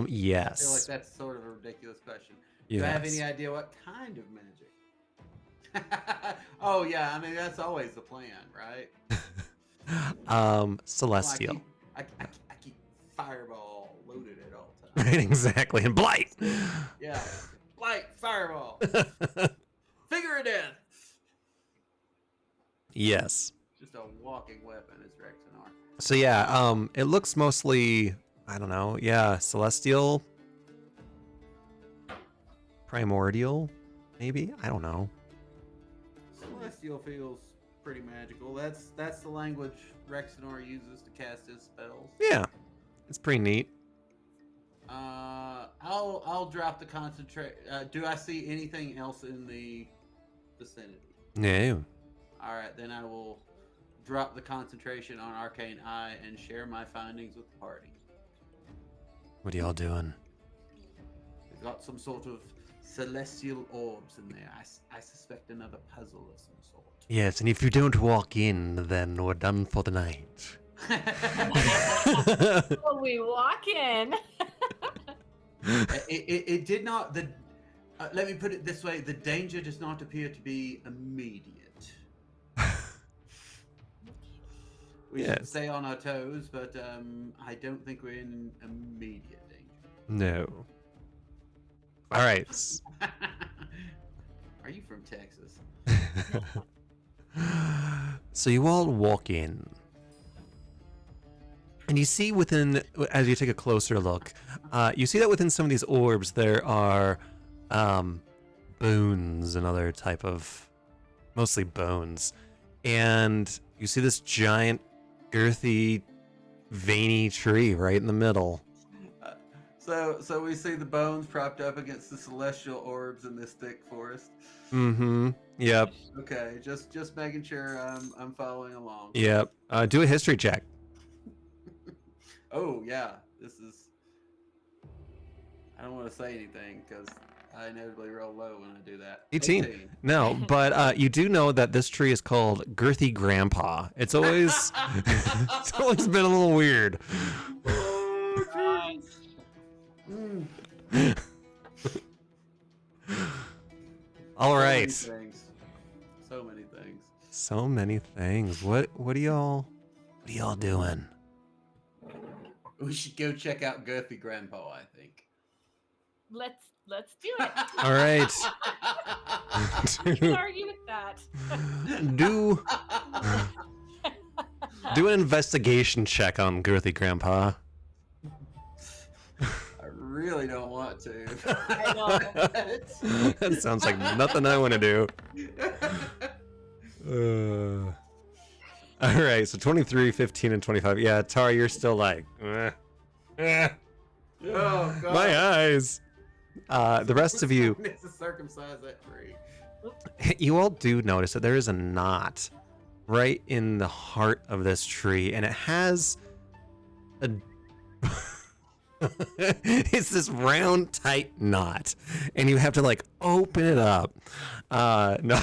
Yes. I feel like that's sort of a ridiculous question. Do I have any idea what kind of magic? Oh yeah, I mean that's always the plan, right? Celestial. I keep fireball loaded at all times. Right, exactly. And blight. Yeah, light fireball. Figure it in. Yes. Just a walking weapon is Rexenar. So yeah, it looks mostly, I don't know, yeah, celestial, primordial, maybe? I don't know. Celestial feels pretty magical. That's the language Rexenar uses to cast his spells. Yeah, it's pretty neat. I'll drop the concentrate. Do I see anything else in the vicinity? No. All right, then I will drop the concentration on Arcane Eye and share my findings with the party. What are y'all doing? We've got some sort of celestial orbs in there. I suspect another puzzle of some sort. Yes, and if you don't walk in, then we're done for the night. Well, we walk in. It did not. Let me put it this way: the danger does not appear to be immediate. We should stay on our toes, but I don't think we're in immediate danger. No. All right. Are you from Texas? So you all walk in. And you see within, as you take a closer look, you see that within some of these orbs there are bones and other type of, mostly bones. And you see this giant, girthy, veiny tree right in the middle. So we see the bones propped up against the celestial orbs in this thick forest. Mm-hmm. Yep. Okay, just making sure I'm following along. Yep. Do a history check. Oh yeah, this is. I don't want to say anything because I inevitably roll low when I do that. 18. No, but you do know that this tree is called Girthy Grandpa. It's always it's always been a little weird. Mm. All So right. many things. So many things. So many things. What are y'all doing? We should go check out Girthy Grandpa, I think. Let's do it. All right. You can argue with that. Do an investigation check on Girthy Grandpa. I really don't want to. I know. That sounds like nothing I want to do. All right, so 23, 15, and 25. Yeah, Tara, you're still like, Oh, God. my eyes. The rest of you, It's to circumcise that tree. you all do notice that there is a knot right in the heart of this tree, and it has a it's this round tight knot, and you have to like open it up. No,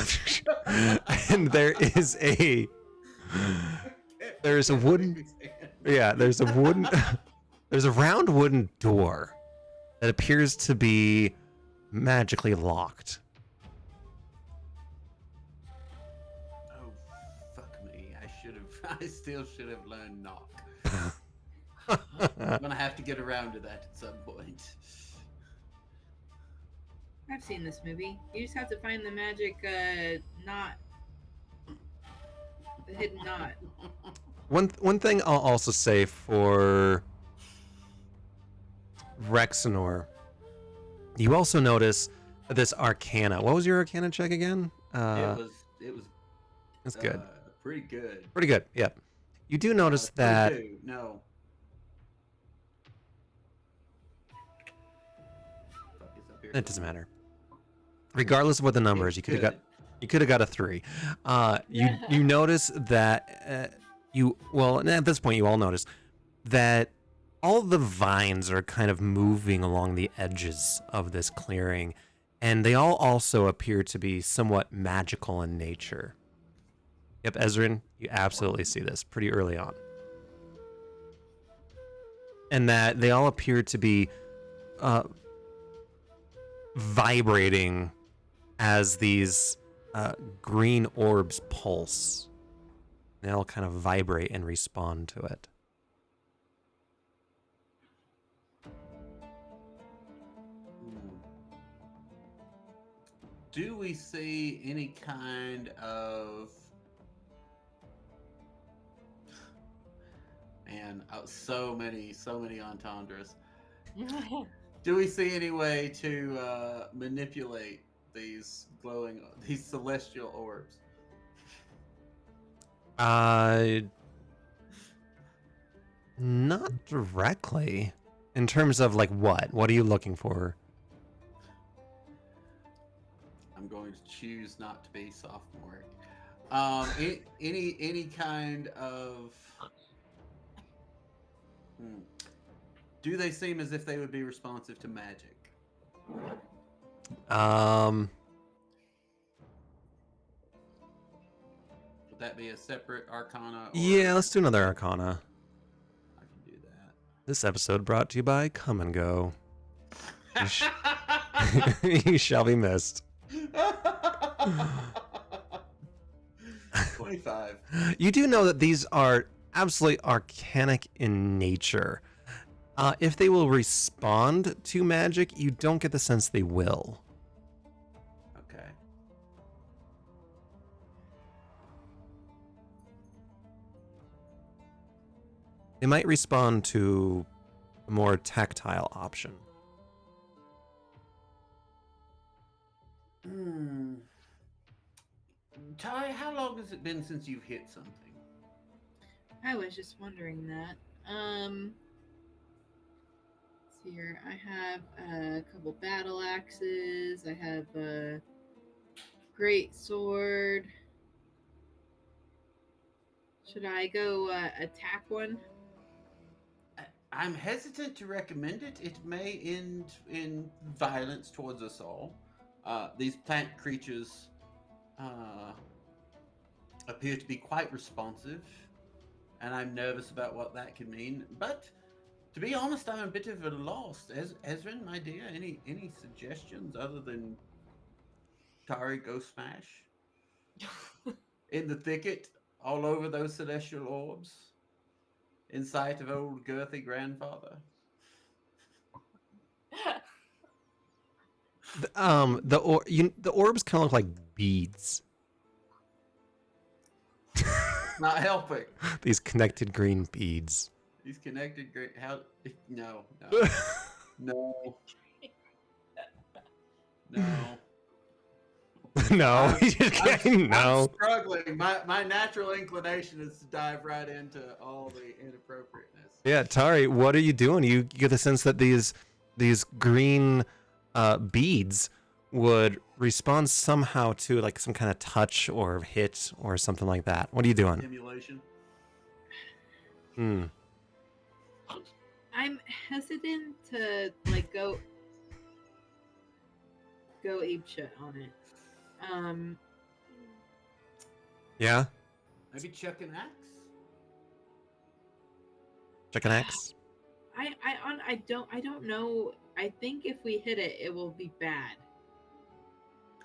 and there's a wooden there's a round wooden door that appears to be magically locked. Oh, fuck me. I still should have learned knock. I'm gonna have to get around to that at some point. I've seen this movie. You just have to find the magic knot. The hidden knot. One thing I'll also say for Rexenor, you also notice this Arcana. What was your Arcana check again? It was That's good. Pretty good. Pretty good. Yep. You do notice that 22. No. Fuck, it's up here it doesn't somewhere. matter. Regardless of what the number is, you could have got a 3. You notice that and at this point you all notice that all the vines are kind of moving along the edges of this clearing, and they all also appear to be somewhat magical in nature. Yep, Ezrin, you absolutely see this pretty early on. And that they all appear to be vibrating as these green orbs pulse. They all kind of vibrate and respond to it. Do we see any kind of so many entendres? Do we see any way to manipulate these celestial orbs? Not directly. In terms of like what? What are you looking for? I'm going to choose not to be sophomoric. Any kind of. Do they seem as if they would be responsive to magic? Um. Would that be a separate Arcana? Yeah, let's do another Arcana. I can do that. This episode brought to you by Come and Go. You shall be missed. 25. You do know that these are absolutely arcanic in nature. If they will respond to magic, you don't get the sense they will. Okay. They might respond to a more tactile option. Ty, how long has it been since you've hit something? I was just wondering that. Let's see here. I have a couple battle axes. I have a great sword. Should I go attack one? I'm hesitant to recommend it. It may end in violence towards us all. These plant creatures appear to be quite responsive, and I'm nervous about what that could mean. But to be honest, I'm a bit of a loss. Ezrin, my dear, any suggestions other than Tari go smash in the thicket, all over those celestial orbs, in sight of old girthy grandfather? The orbs kind of look like beads. Not helping. These connected green beads. These connected great. How? No, no, no, no. No, you just can't. No. I'm struggling. My natural inclination is to dive right into all the inappropriateness. Yeah, Tari, what are you doing? You get the sense that these green beads would respond somehow to like some kind of touch or hit or something like that. What are you doing? Simulation. Hmm. I'm hesitant to like go ape shit on it. Yeah. Maybe chuck an axe. Check an X. I don't know. I think if we hit it, it will be bad.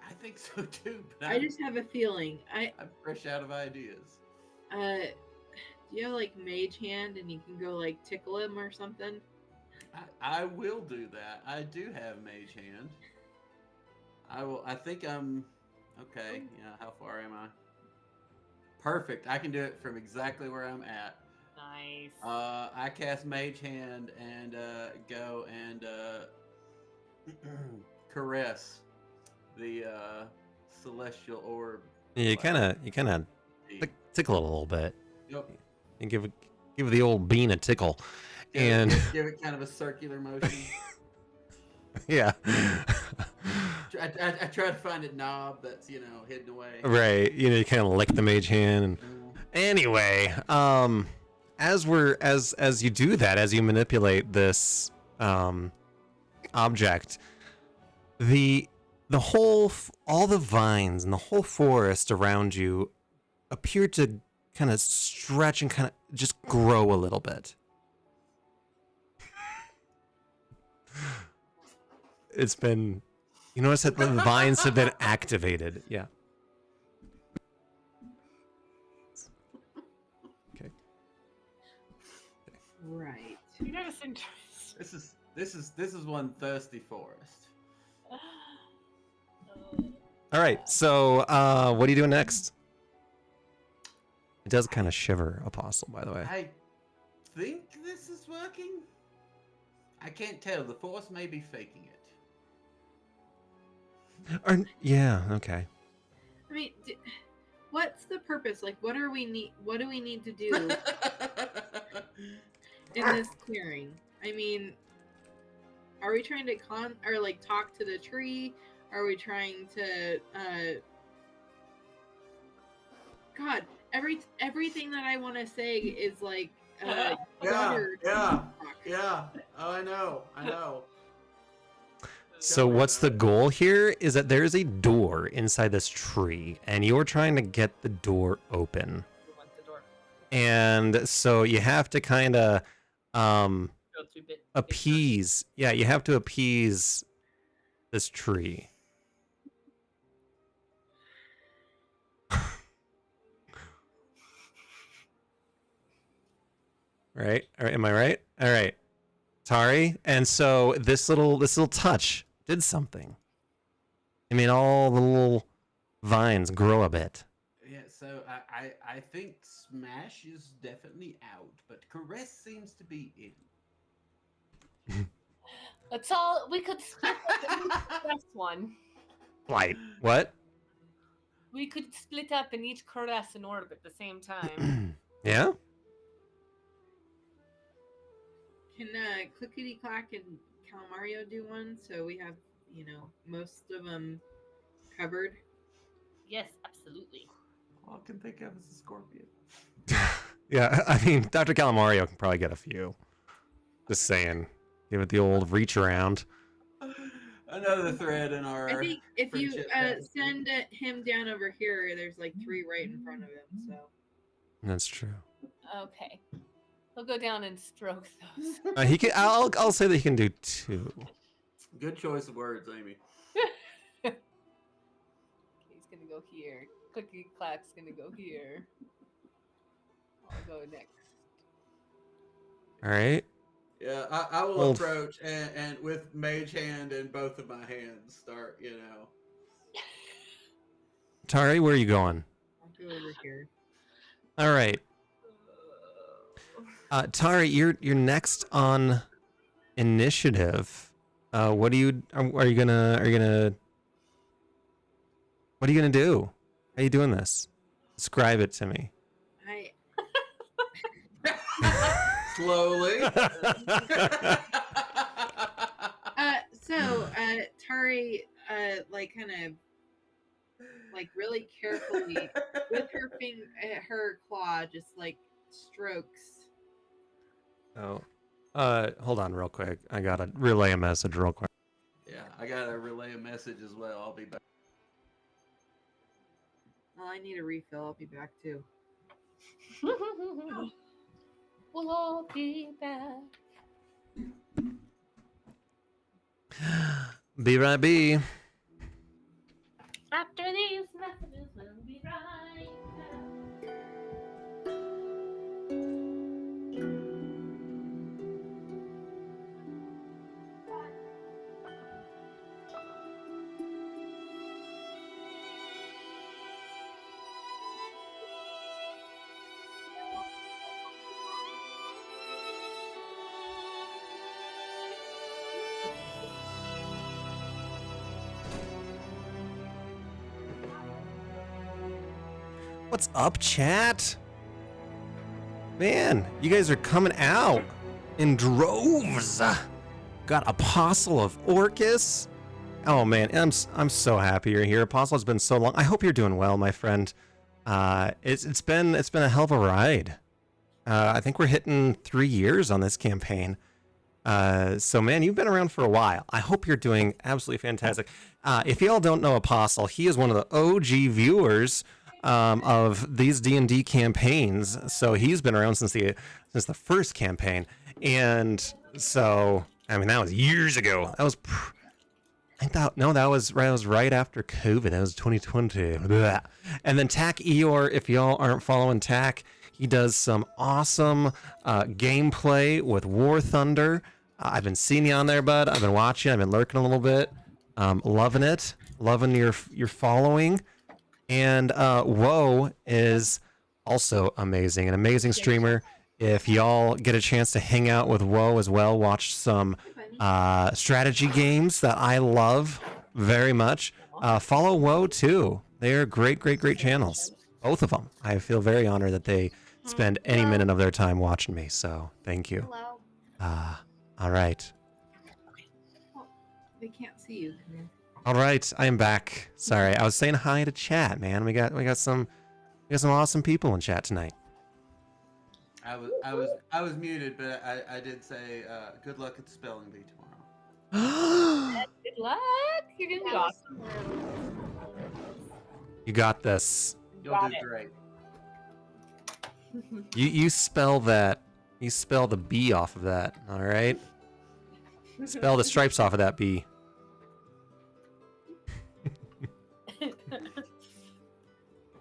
I think so too. But I just have a feeling. I'm fresh out of ideas. Do you have like mage hand and you can go like tickle him or something? I will do that. I do have mage hand. I will. I think I'm okay. Yeah. How far am I? Perfect. I can do it from exactly where I'm at. Nice. I cast Mage Hand and go and caress the celestial orb. Yeah, you kind of tickle it a little bit Yep. and give the old bean a tickle, and give it kind of a circular motion. yeah. I try to find a knob that's hidden away. Right. You kind of lick the mage hand. And... Anyway, as you do that, as you manipulate this object, all the vines and the whole forest around you appear to kind of stretch and kind of just grow a little bit. It's been, you notice that the vines have been activated. Yeah. Okay. Right. You know, it's interesting. This is one thirsty forest. All right. So, what are you doing next? It does kind of shiver, Apostle, by the way. I think this is working. I can't tell. The force may be faking it. Yeah. Okay. I mean, what's the purpose? Like, what do we need to do in this clearing? I mean, are we trying to talk to the tree? Are we trying to God, everything that I want to say is like Yeah. Oh, I know. So what's the goal here is that there's a door inside this tree, and you're trying to get the door open. We want the door. And so you have to kind of appease. Yeah, you have to appease this tree. Right? Am I right? All right. Tari, and so this little touch did something. It made all the little vines grow a bit. Yeah, so I think Smash is definitely out, but Caress seems to be in. Let's all. We could split up and each caress one. Like what? We could split up and each caress an orb at the same time. Yeah. Can Clickety Clack and Calamario do one so we have most of them covered? Yes, absolutely. All I can think of is a scorpion. Yeah, I mean, Dr. Calamario can probably get a few. Just saying. Give it the old reach around. Another thread in our. I think if you friendship tapestry. send him down over here, there's like 3 right in front of him. So That's true. Okay. He'll go down and stroke those. He can. I'll say that he can do 2. Good choice of words, Amy. He's gonna go here. Clicky clack's gonna go here. I'll go next. All right. Yeah, I will Old- approach and with mage hand in both of my hands start, Tari, where are you going? I'll go over here. All right. Tari, you're next on initiative. What are you gonna what are you gonna do? How are you doing this? Describe it to me. Slowly. So Tari like kind of like really carefully with her claw just like strokes. Oh. Hold on real quick. I gotta relay a message real quick. Yeah, I gotta relay a message as well. I'll be back. Well, I need a refill. I'll be back too. We'll all be back. Be right be. After these messages, we'll be right back. What's up, chat? Man, you guys are coming out in droves. Got Apostle of Orcus. Oh man, I'm so happy you're here. Apostle, it's been so long. I hope you're doing well, my friend. It's been a hell of a ride. I think we're hitting 3 years on this campaign. So man, you've been around for a while. I hope you're doing absolutely fantastic. If y'all don't know Apostle, he is one of the OG viewers of these D&D campaigns. So he's been around since the first campaign, and so I mean that was years ago. That was that was right after COVID. That was 2020. Blah. And then Tack Eeyore, if y'all aren't following Tack, he does some awesome gameplay with War Thunder. I've been seeing you on there, bud. I've been watching. I've been lurking a little bit. Loving it. Loving your following. And Woe is also amazing. An amazing streamer. If y'all get a chance to hang out with Woe as well, watch some strategy games that I love very much. Follow Woe too. They're great channels. Both of them. I feel very honored that they spend any minute of their time watching me. So thank you. Hello. All right. Well, they can't see you. Come here. All right, I am back. Sorry, I was saying hi to chat, man. We got some awesome people in chat tonight. I was muted, but I did say good luck at the spelling bee tomorrow. Good luck. You're gonna be awesome. You got this. You'll Got do it. great. You spell that. You spell the B off of that. All right. Spell the stripes off of that B.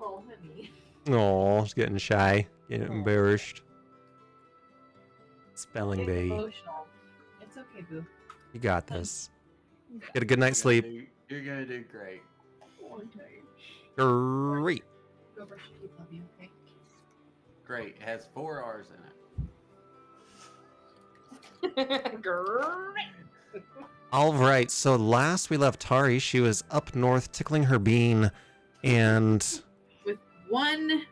Oh, honey. Oh, she's getting shy, getting embarrassed. Spelling It's bee. emotional. It's okay, boo. You got this. Get a good night's sleep. You're gonna do great. Oh, I'm tired. Great. Go brush your teeth, love you, okay? Great. It has 4 R's in it. Great. All right. So last we left Tari, she was up north tickling her bean, and With one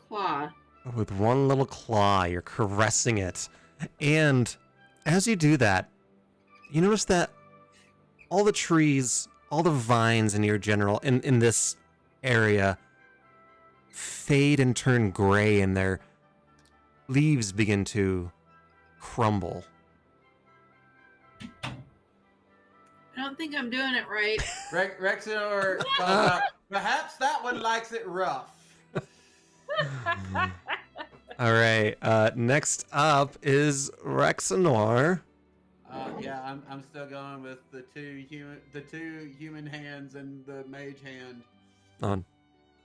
claw. with one little claw, you're caressing it. And as you do that, you notice that all the trees, all the vines in in this area fade and turn gray, and their leaves begin to crumble. don't think I'm doing it right. Rexenor calls out, perhaps that one likes it rough. All right. Next up is Rexenor. Yeah, I'm still going with the two human hands and the mage hand. On.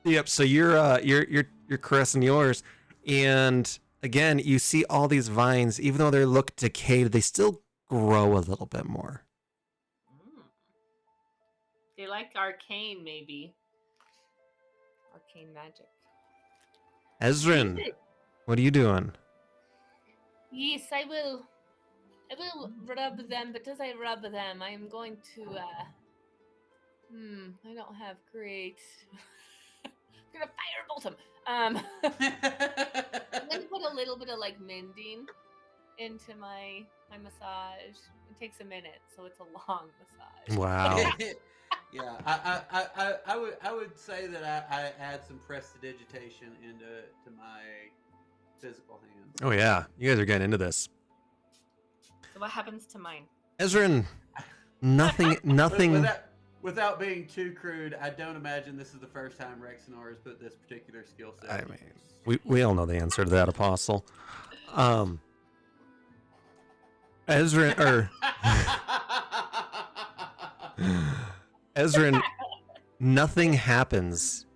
Yep. So you're caressing yours, and again, you see all these vines, even though they look decayed, they still grow a little bit more. They like arcane, maybe. Arcane magic. Ezrin, what are you doing? Yes, I will rub them, but as I rub them, I am going to, I don't have great... I'm gonna firebolt them. I'm gonna put a little bit of, like, mending into my massage. It takes a minute, so it's a long massage. Wow. Yeah, I would say that I add some prestidigitation to my physical hands. Oh yeah, you guys are getting into this. So what happens to mine? Ezrin, nothing. Without being too crude, I don't imagine this is the first time Rexenor has put this particular skill set. I mean, we all know the answer to that, Apostle. Ezrin, nothing happens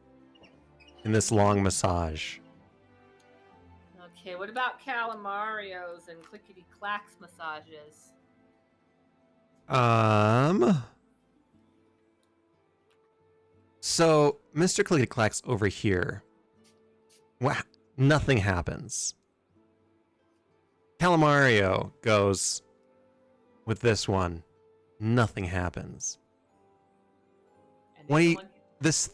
in this long massage. Okay, what about Calamarios and Clickety Clacks massages? So Mr. Clickety Clack's over here. Nothing happens. Calamario goes with this one. Nothing happens. And When the he, one- this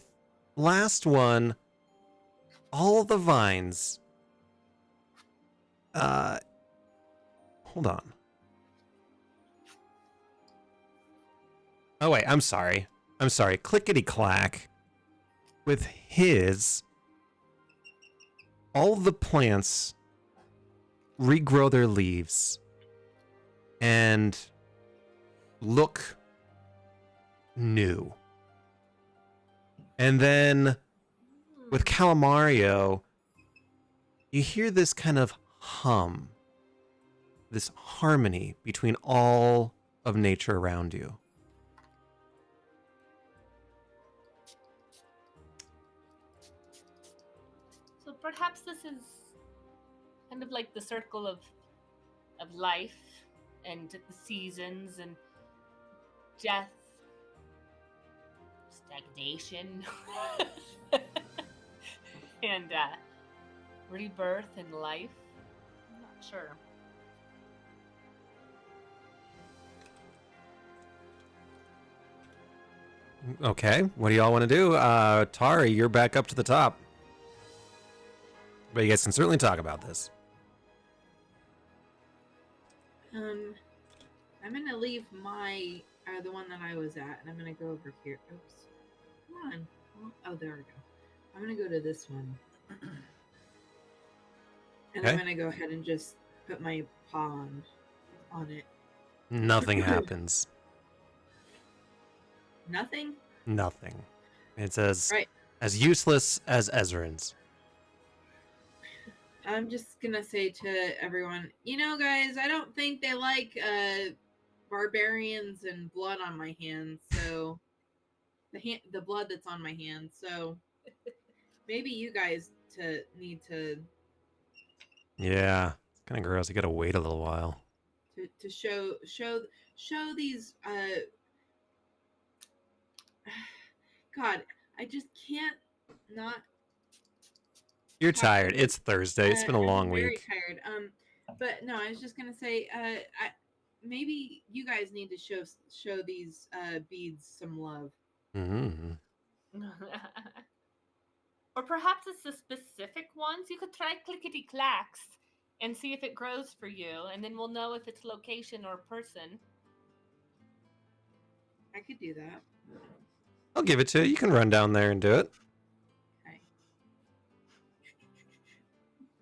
last one, all the vines. Hold on. Oh wait, I'm sorry. Clickety Clack, with his, all the plants regrow their leaves and look new. And then with Calamario, you hear this kind of hum, this harmony between all of nature around you. So perhaps this is kind of like the circle of life and the seasons and death, stagnation, and rebirth and life. I'm not sure. Okay, what do y'all want to do? Tari, you're back up to the top. But you guys can certainly talk about this. I'm gonna leave my the one that I was at, and I'm gonna go over here. Oops, come on. Oh, there we go. I'm gonna go to this one, and Okay. I'm gonna go ahead and just put my paw on it. Nothing happens. Nothing. Nothing. It's as Right. useless as Ezrin's. I'm just gonna say to everyone, guys, I don't think they like barbarians and blood on my hands. So the blood that's on my hands. So maybe you guys need to Yeah, it's kind of gross. You gotta wait a little while. to show these. God, I just can't not. You're tired. It's Thursday. It's been a long I'm very week. tired. But no, I was just gonna say, maybe you guys need to show these beads some love. Mm-hmm. Or perhaps it's the specific ones. You could try Clickety Clacks and see if it grows for you, and then we'll know if it's location or person. I could do that. I'll give it to you. You can run down there and do it. Okay.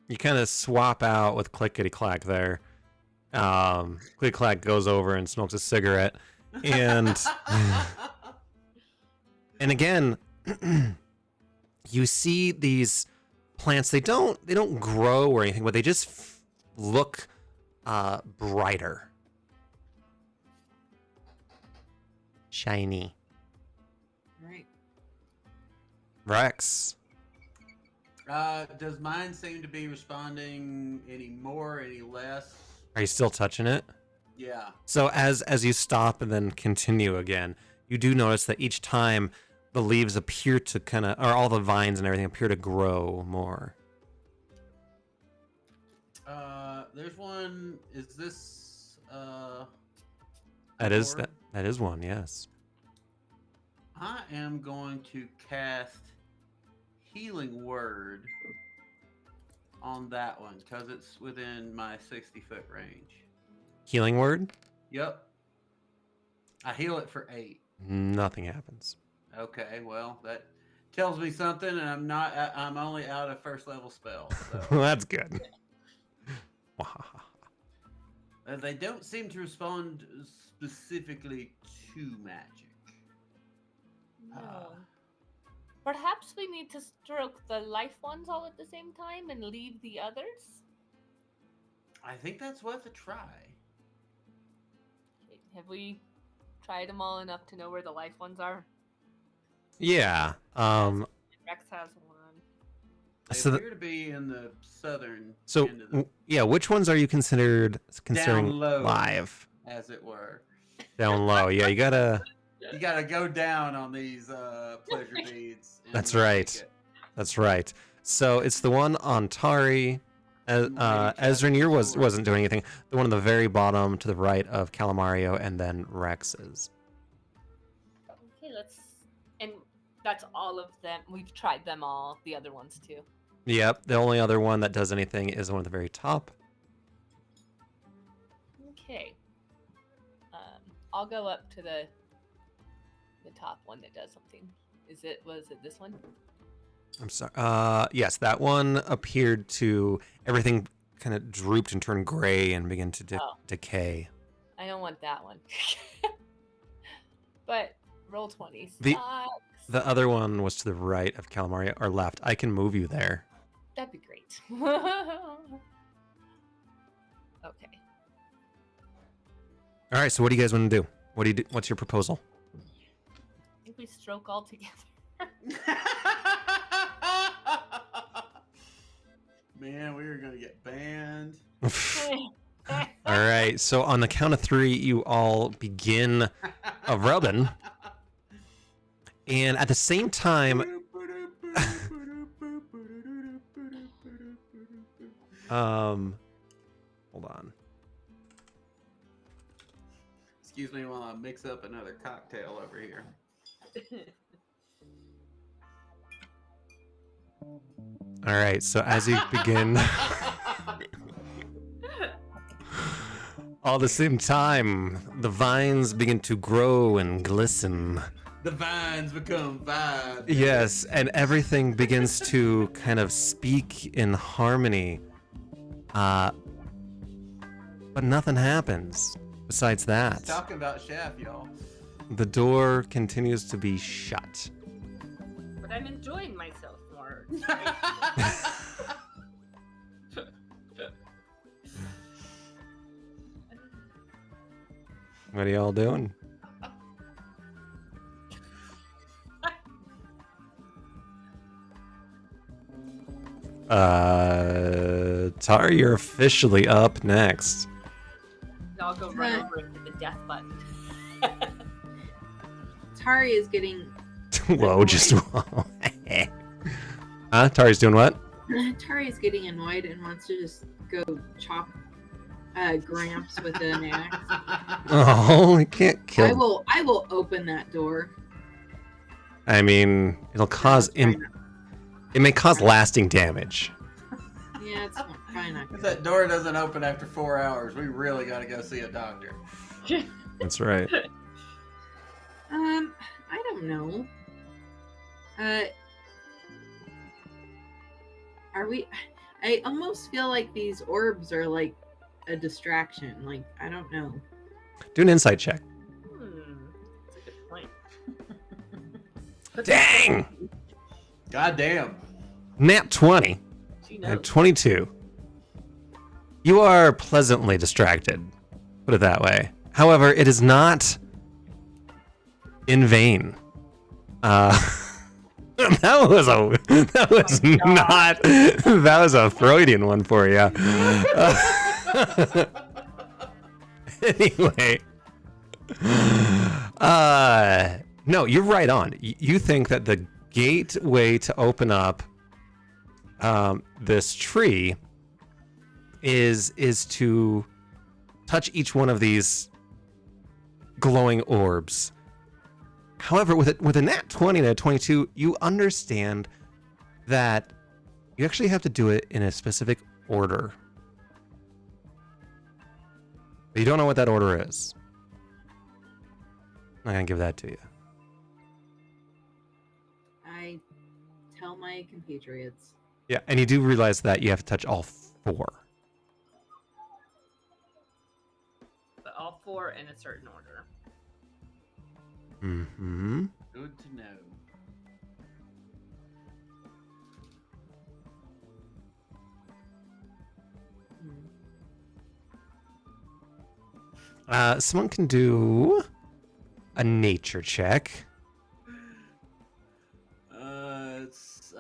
You kind of swap out with Clickety Clack there. Clickety Clack goes over and smokes a cigarette, And and again, you see these plants. They don't grow or anything, but they just look brighter, shiny. Right. Rex, Does mine seem to be responding any more, any less? are you still touching it? Yeah. So as you stop and then continue again, you do notice that each time the leaves appear to or all the vines and everything appear to grow more. There's one. Is this That is orb? that is one, yes. I am going to cast Healing Word on that one because it's within my 60-foot range. Healing word? Yep. I heal it for 8. Nothing happens. Okay, well that tells me something, and I'm only out of first level spells. So. That's good. They don't seem to respond specifically to magic. No. Perhaps we need to stroke the life ones all at the same time and leave the others? I think that's worth a try. Okay, have we tried them all enough to know where the life ones are? Yeah. Rex has one. They So appear to be in the southern So end of the yeah, which ones are you considering down low, live? as it were. Down low. Yeah, you gotta. You gotta go down on these pleasure beads. and That's make right. it. That's right. So it's the one on Tari. Ezranir wasn't doing anything. The one on the very bottom to the right of Calamario, and then Rex's. Okay, let's. And that's all of them. We've tried them all. The other ones too. Yep. The only other one that does anything is the one at the very top. Okay. I'll go up to the top one that does something. Was it this one? I'm sorry. Yes, that one appeared to everything kind of drooped and turned gray and began to decay. I don't want that one. But roll 20. The other one was to the right of Calamario, or left. I can move you there. That'd be great. Okay. All right. So what do you guys want to do? What's your proposal? I think we stroke all together. Man, we are gonna get banned. All right. So on the count of 3, you all begin rubbing, and at the same time, hold on. Excuse me while I mix up another cocktail over here. All right. So as you begin, all the same time, the vines begin to grow and glisten. The vines become vibes. Yes, and everything begins to kind of speak in harmony. But nothing happens besides that. Talking about Shaft, y'all. The door continues to be shut. But I'm enjoying myself more. What are y'all doing? Tar, you're officially up next. I'll go run over and hit the death button. Tari is getting Whoa, just whoa. Huh? Tari's doing what? Tari is getting annoyed and wants to just go chop Gramps with an axe. Oh, you can't kill. I will open that door. I mean, it'll cause it may cause lasting damage. Yeah, it's probably not If good. that door doesn't open after 4 hours, we really got to go see a doctor. That's right. I don't know. Are we? I almost feel like these orbs are like a distraction. Like, I don't know. Do an insight check. Dang! God damn. Nat 20 She and knows. 22. You are pleasantly distracted. Put it that way. However, it is not in vain. That was not. That was a Freudian one for you. Anyway, no, you're right on. You think that the gateway to open up this tree is to touch each one of these glowing orbs. However, with a nat 20 and a 22, you understand that you actually have to do it in a specific order. But you don't know what that order is. I'm not gonna give that to you. I tell my compatriots. Yeah, and you do realize that you have to touch all 4. But all 4 in a certain order. Mm-hmm. Good to know. Someone can do a nature check.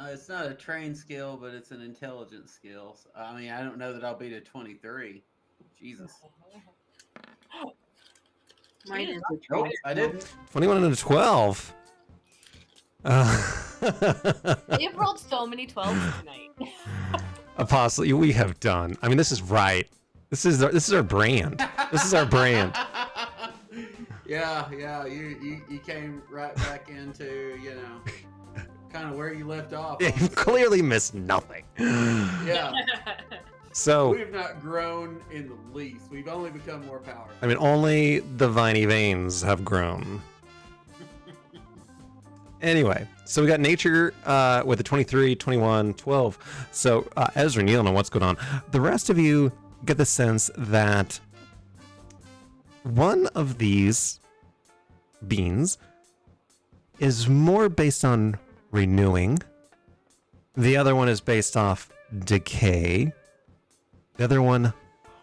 It's not a trained skill, but it's an intelligence skill. So, I mean, I don't know that I'll beat a 23. Jesus. Mine is a Nope, 12. I didn't. 21 and a 12. You've rolled so many 12s tonight. Apostle, we have done. I mean, this is right. This is our brand. This is our brand. Yeah, you came right back into, kind of where you left off. Yeah, you've clearly missed nothing. Yeah. So, We have not grown in the least. We've only become more powerful. I mean, only the viney veins have grown. Anyway, so we got nature with a 23, 21, 12. So, Ezra and Neil know what's going on. The rest of you get the sense that one of these beans is more based on renewing. The other one is based off decay. The other one,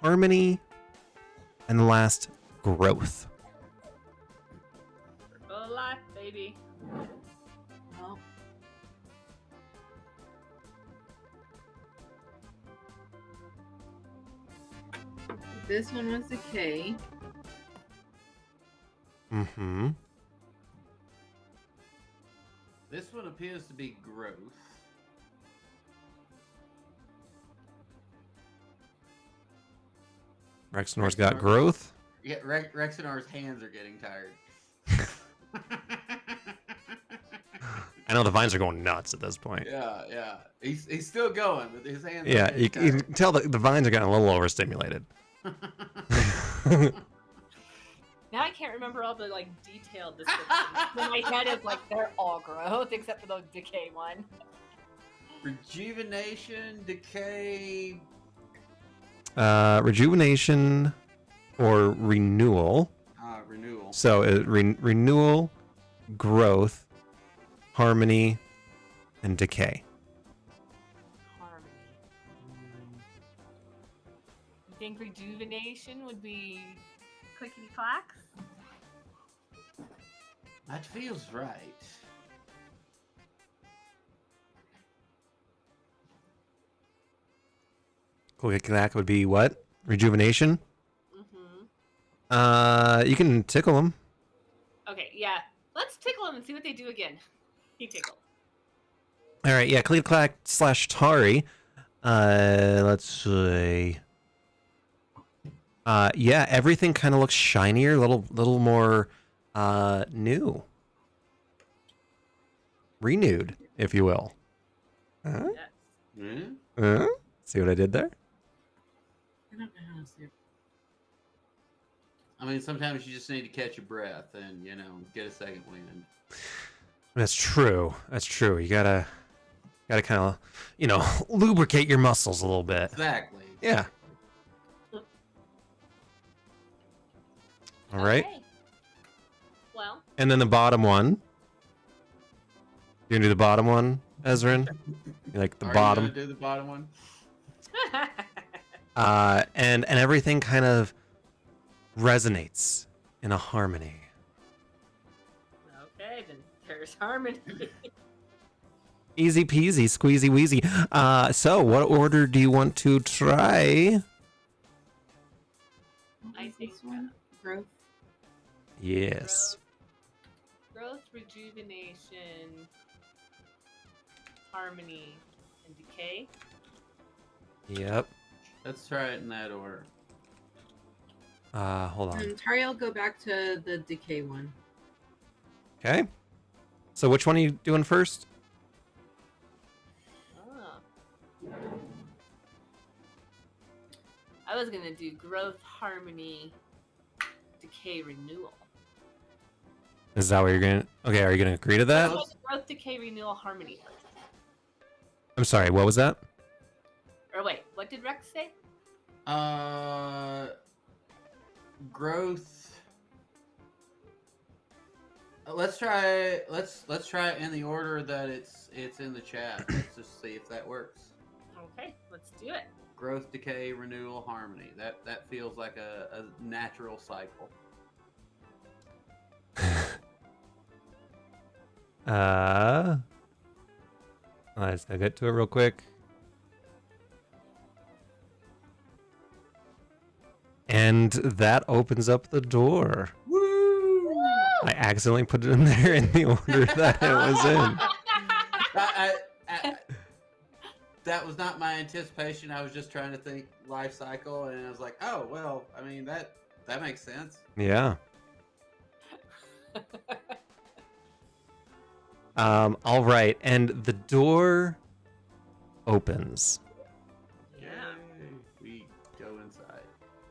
harmony. And the last, growth. Circle of life, baby. Well, this one was decay. Mm-hmm. This one appears to be growth. Rexenor's got growth. Yeah, Rexinar's hands are getting tired. I know the vines are going nuts at this point. Yeah. He's still going, but his hands. Yeah, are you getting can tell that the vines are getting a little overstimulated. tired. Now I can't remember all the detailed descriptions. In my head is they're all growth except for the decay one. Rejuvenation, decay. Rejuvenation or renewal. Renewal. So renewal, growth, harmony, and decay. Harmony. You think rejuvenation would be clickety clacks? That feels right. That would be what? Rejuvenation? Mm-hmm. You can tickle them. Okay, yeah. Let's tickle them and see what they do again. He tickled. All right, yeah, Clack / Tari. Let's see. Yeah, everything kind of looks shinier, little more new. Renewed, if you will. Huh? Yes. Hmm? See what I did there? I don't know how to say it. I mean, sometimes you just need to catch your breath and get a second wind. That's true. That's true. You gotta kind of, lubricate your muscles a little bit. Exactly. Yeah. All right. Okay. Well, And then the bottom one You gonna do the bottom one, Ezrin? You like the Are bottom? you gonna do the bottom one? And everything kind of resonates in a harmony. Okay, then there's harmony. Easy peasy, squeezy wheezy. So what order do you want to try? I think this one growth. Yes. growth, rejuvenation, harmony, and decay. Yep. Let's try it in that order. Hold on. And Tari will go back to the decay one. Okay. So which one are you doing first? Ah. I was gonna do growth, harmony, decay, renewal. Is that what you're gonna? Okay, are you gonna agree to that? Growth, decay, renewal, harmony first. I'm sorry. What was that? Or wait, what did Rex say? Growth. Let's try. Let's try it in the order that it's in the chat. Let's just see if that works. Okay, let's do it. Growth, decay, renewal, harmony. That feels like a natural cycle. Let's get to it real quick. And that opens up the door. Woo! I accidentally put it in there in the order that it was in. That was not my anticipation. I was just trying to think life cycle, and I was like, oh well. I mean that makes sense. Yeah. All right, and the door opens. Yeah. Yay. We go inside.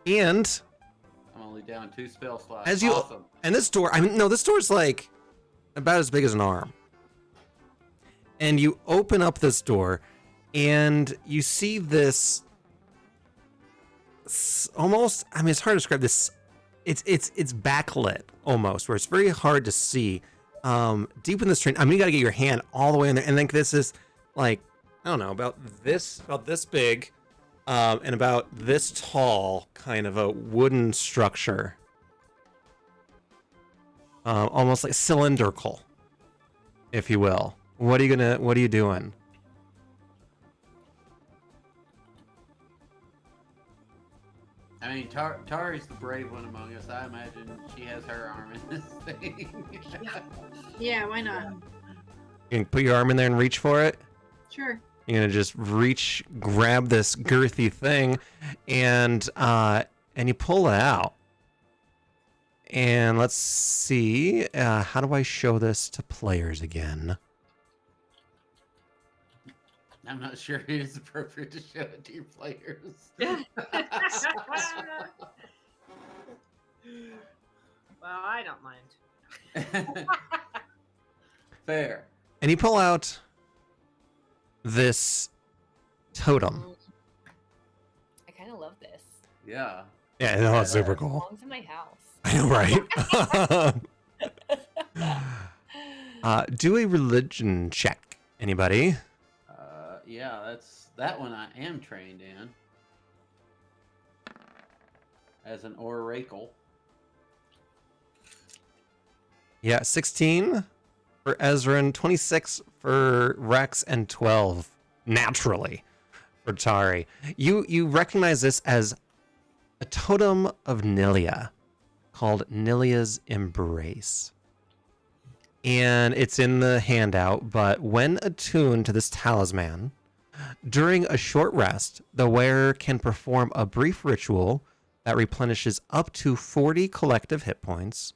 And I'm only down 2 spell slots. as you Awesome. and this door, this door's like about as big as an arm. And you open up this door and you see this almost, it's hard to describe this. It's backlit almost, where it's very hard to see. Deep in this train, you got to get your hand all the way in there, and then this is like, I don't know, about this big, and about this tall, kind of a wooden structure, almost like cylindrical, if you will. What are you doing? I mean, Tari's the brave one among us. I imagine she has her arm in this thing. Yeah, why not? You can put your arm in there and reach for it. Sure. You're gonna just reach, grab this girthy thing, and you pull it out. And let's see, how do I show this to players again? I'm not sure it is appropriate to show it to your players. Well, I don't mind. Fair. And you pull out this totem. I kind of love this. Yeah. Yeah, no, it's super It cool. belongs in my house. I know, right? Do a religion check, anybody? Yeah, that one I am trained in. As an oracle. Yeah, 16 for Ezrin, 26 for Rex, and 12 naturally for Tari. You recognize this as a totem of Nilia called Nilia's Embrace. And it's in the handout, but when attuned to this talisman, during a short rest, the wearer can perform a brief ritual that replenishes up to 40 collective hit points,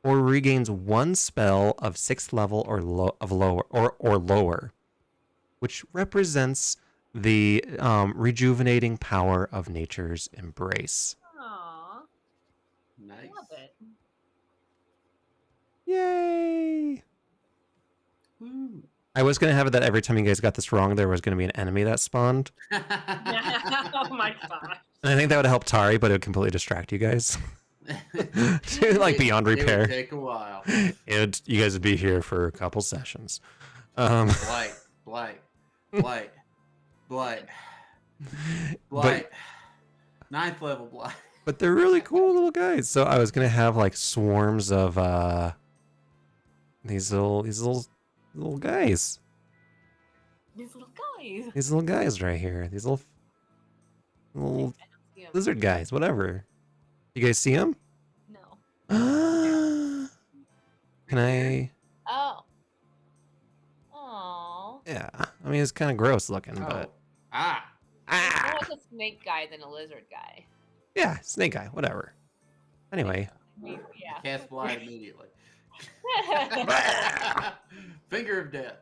or regains 1 spell of 6th level or lower, which represents the rejuvenating power of nature's embrace. Aww, Nice. I love it. Yay! Woo. I was going to have it that every time you guys got this wrong, there was going to be an enemy that spawned. Oh my gosh. And I think that would help Tari, but it would completely distract you guys. Like beyond It repair. would take a while. You guys would be here for a couple sessions. Blight, blight, blight, blight, blight. Ninth level blight. But they're really cool little guys. So I was gonna have like swarms of these little guys. These little guys. These little guys right here. These little I don't see 'em. lizard guys. Whatever. You guys see them? No. Can I? Oh. Oh. Yeah. I mean, it's kind of gross looking, Oh. but Ah. More like a snake guy than a lizard guy. yeah, snake guy. Whatever. Anyway. Yeah. Cast blight immediately. Finger of death.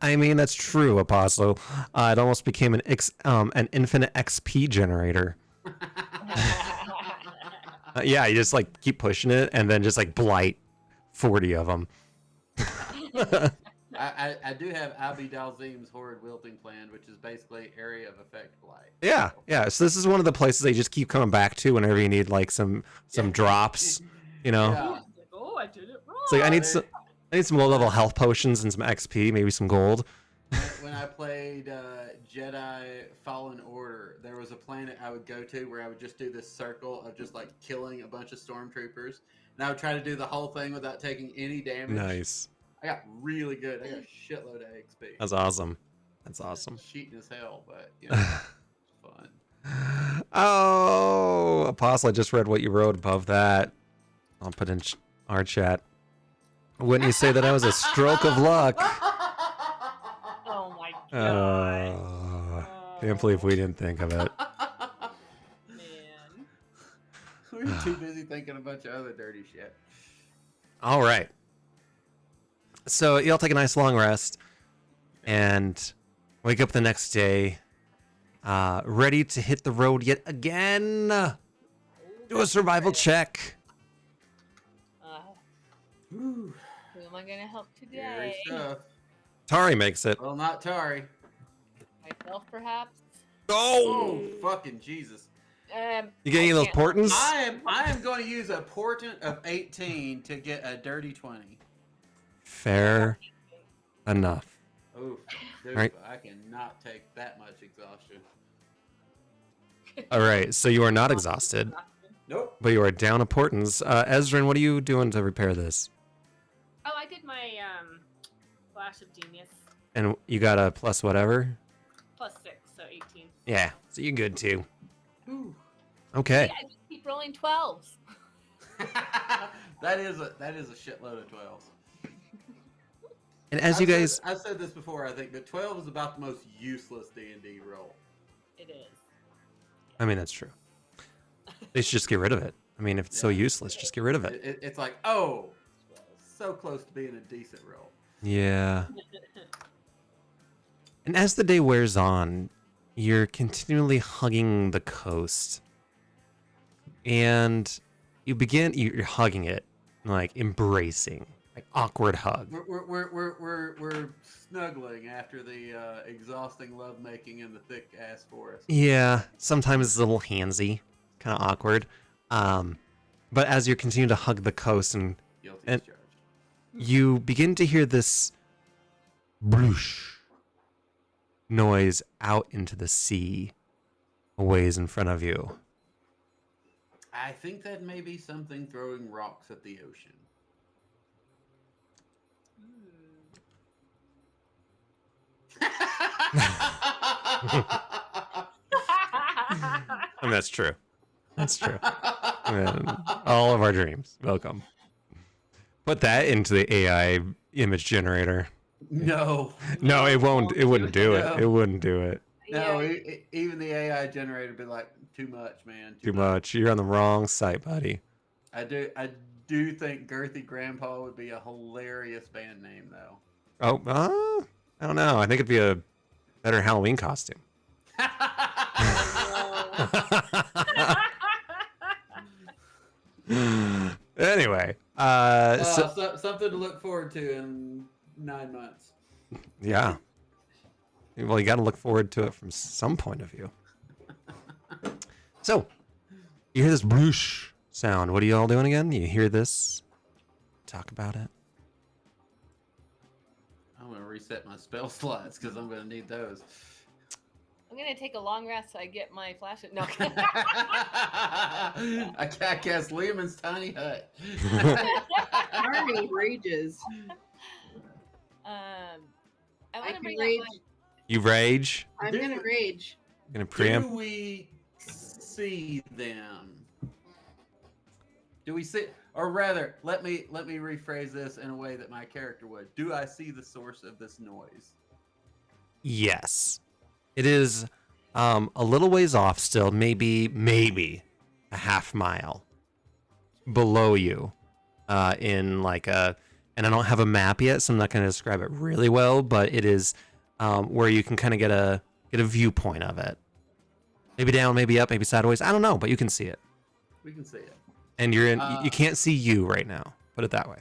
I mean, that's true, Apostle. It almost became an infinite XP generator. Yeah, you just like keep pushing it and then just like blight 40 of them. I do have Abi Dalzim's Horrid Wilting Plan, which is basically area of effect blight. Yeah, yeah. So this is one of the places they just keep coming back to whenever you need like some drops, you know. Yeah. Oh, I did it wrong. It's like I need some low level health potions and some XP, maybe some gold. When I played Jedi Fallen Order, there was a planet I would go to where I would just do this circle of just like killing a bunch of stormtroopers, and I would try to do the whole thing without taking any damage. Nice. I got really good. I got a shitload of XP. That's awesome. That's awesome. Cheating as hell, but you know, it's fun. Oh, Apostle, I just read what you wrote above that. I'll put in our chat. Wouldn't you say that I was a stroke of luck? Oh my god. Can't believe we didn't think of it. Man. We were too busy thinking a bunch of other dirty shit. All right. So you'll take a nice long rest and wake up the next day, ready to hit the road yet again. Do a survival check. Whew. Who am I gonna help Scary today? stuff. Tari makes it. Well, not Tari. Myself, perhaps. Oh, fucking Jesus. You get any of those can't- portents? I am going to use a portent of 18 to get a dirty 20. Fair enough. Oof, dude, Right. I cannot take that much exhaustion. All right, so you are not exhausted, Nope. but you are down a portents. Ezrin, what are you doing to repair this? Oh, I did my flash of genius And you got a plus whatever? plus 6, so 18. Yeah, so you're good too. Ooh. Okay. Yeah, I just keep rolling 12s. that is a shitload of 12s. And as you guys, I've said this before, I think, but 12 is about the most useless D&D roll. It is. I mean, that's true. They should just get rid of it. I mean, if it's so Yeah. useless, just get rid of it. It's like, oh, so close to being a decent roll. Yeah. And as the day wears on, you're continually hugging the coast. And you're hugging it, like embracing, like awkward hug. We're snuggling after the exhausting lovemaking in the thick ass forest. Yeah, sometimes it's a little handsy, kind of awkward. But as you continue to hug the coast, and Guilty And- as charged. you begin to hear this bloosh noise out into the sea, a ways in front of you. I think that may be something throwing rocks at the ocean. I mean, that's true. That's true. And all of our dreams. Welcome. Put that into the AI image generator. No. No, it won't. It wouldn't do it. No. It wouldn't do it. No, Yeah. even the AI generator would be like, too much, man. Too much. You're on the wrong site, buddy. I do think Girthy Grandpa would be a hilarious band name, though. Oh, I don't know. I think it'd be a better Halloween costume. Anyway, Something to look forward to in 9 months. yeah. Well, you got to look forward to it from some point of view. So, you hear this bloosh sound. What are you all doing again? You hear this? Talk about it. reset my spell slots because I'm gonna need those. I'm gonna take a long rest so I get my flash. No. I cast Lehman's tiny hut. Army rages. I I want to can bring rage. up You rage. I'm Dude. gonna rage. Gonna preempt. Do we see them? Do we see, or rather, let me rephrase this in a way that my character would. Do I see the source of this noise? Yes. It is a little ways off still, maybe a half mile below you. In like a, and I don't have a map yet, so I'm not going to describe it really well, but it is where you can kind of get a viewpoint of it. Maybe down, maybe up, maybe sideways. I don't know, but you can see it. We can see it. And you're in. You can't see you right now. Put it that way.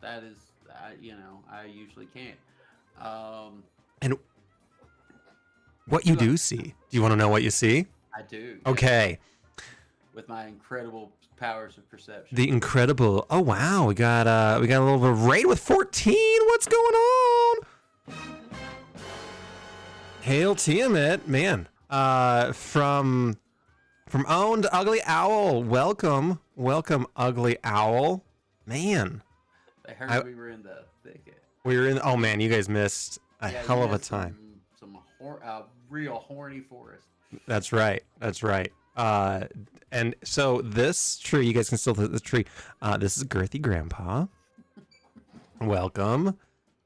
That is, I usually can't. And what you do see? Do you want to know what you see? I do. Okay. With my incredible powers of perception. The incredible. Oh wow, we got a little bit of raid with 14. What's going on? Hail Tiamat, man. From owned Ugly Owl. Welcome, Ugly Owl. Man, They heard we were in the thicket. we were in. Oh man, you guys missed a hell you of a missed time. Some real horny forest. That's right. And so this tree, you guys can still hit the tree. This is Girthy Grandpa. Welcome.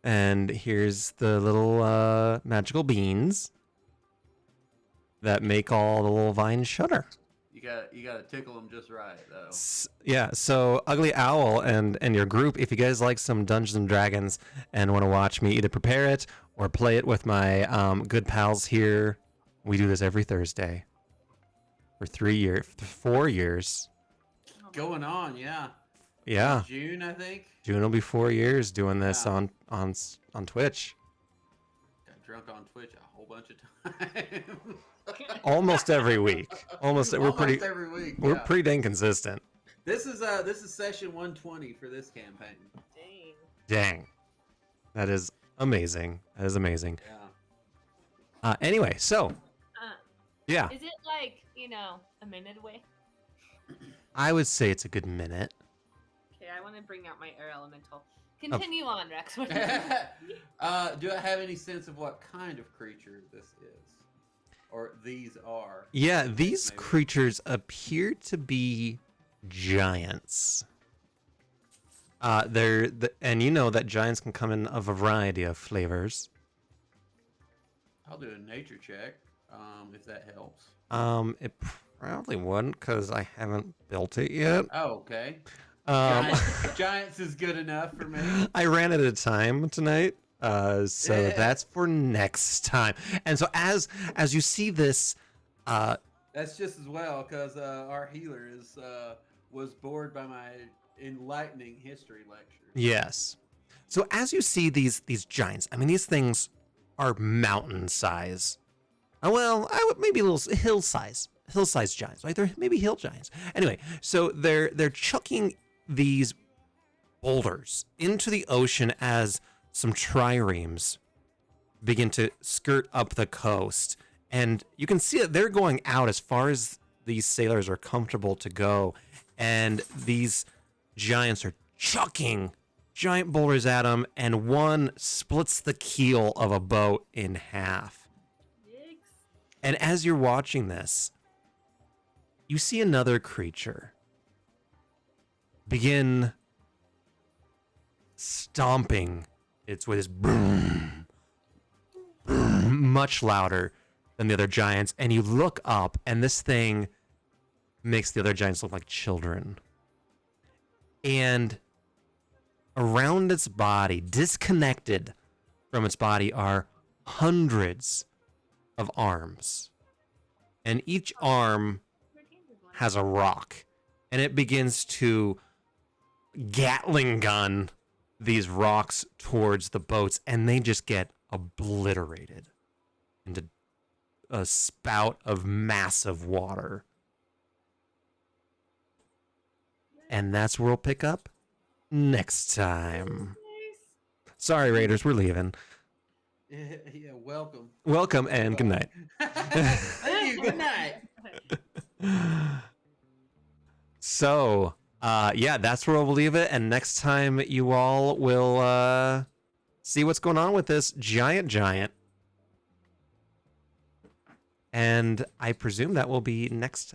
And here's the little magical beans that make all the little vines shudder. You gotta tickle them just right though. Yeah. So Ugly Owl and your group, if you guys like some Dungeons and Dragons and want to watch me either prepare it or play it with my good pals here, we do this every Thursday for 4 years. Going on, yeah. Yeah. June, I think. June will be 4 years doing this Yeah. on Twitch. Got drunk on Twitch a whole bunch of times. Almost every week. Almost every week. We're yeah. pretty dang consistent. This is session 120 for this campaign. Dang. Dang. That is amazing. Yeah. Anyway, so yeah, Is it like, a minute away? I would say it's a good minute. Okay, I want to bring out my air elemental. Continue on, Rex. Do I have any sense of what kind of creature this is? Or these are? Yeah, these Maybe. creatures appear to be giants. And you know that giants can come in a variety of flavors. I'll do a nature check, if that helps. It probably wouldn't because I haven't built it yet. Oh, okay. Um, Giants is good enough for me. I ran out of time tonight, so Yeah. that's for next time. And so as you see this, That's just as well because our healer was bored by my enlightening history lecture. yes. So as you see these giants, I mean these things are mountain size. Well, maybe a little hill size giants, right? They're maybe hill giants. Anyway, so they're chucking these boulders into the ocean as some triremes begin to skirt up the coast. And you can see that they're going out as far as these sailors are comfortable to go. And these giants are chucking giant boulders at them, and one splits the keel of a boat in half. Yikes. And as you're watching this, you see another creature begin stomping its with its boom, much louder than the other giants. And you look up, and this thing makes the other giants look like children. And around its body, disconnected from its body, are hundreds of arms. And each arm has a rock, and it begins to Gatling gun these rocks towards the boats, and they just get obliterated into a spout of massive water. And that's where we'll pick up next time. Sorry, Raiders, we're leaving. Yeah, welcome. Welcome and good night. Thank you. Good night. So, yeah, that's where we'll leave it. And next time you all will see what's going on with this giant. And I presume that will be next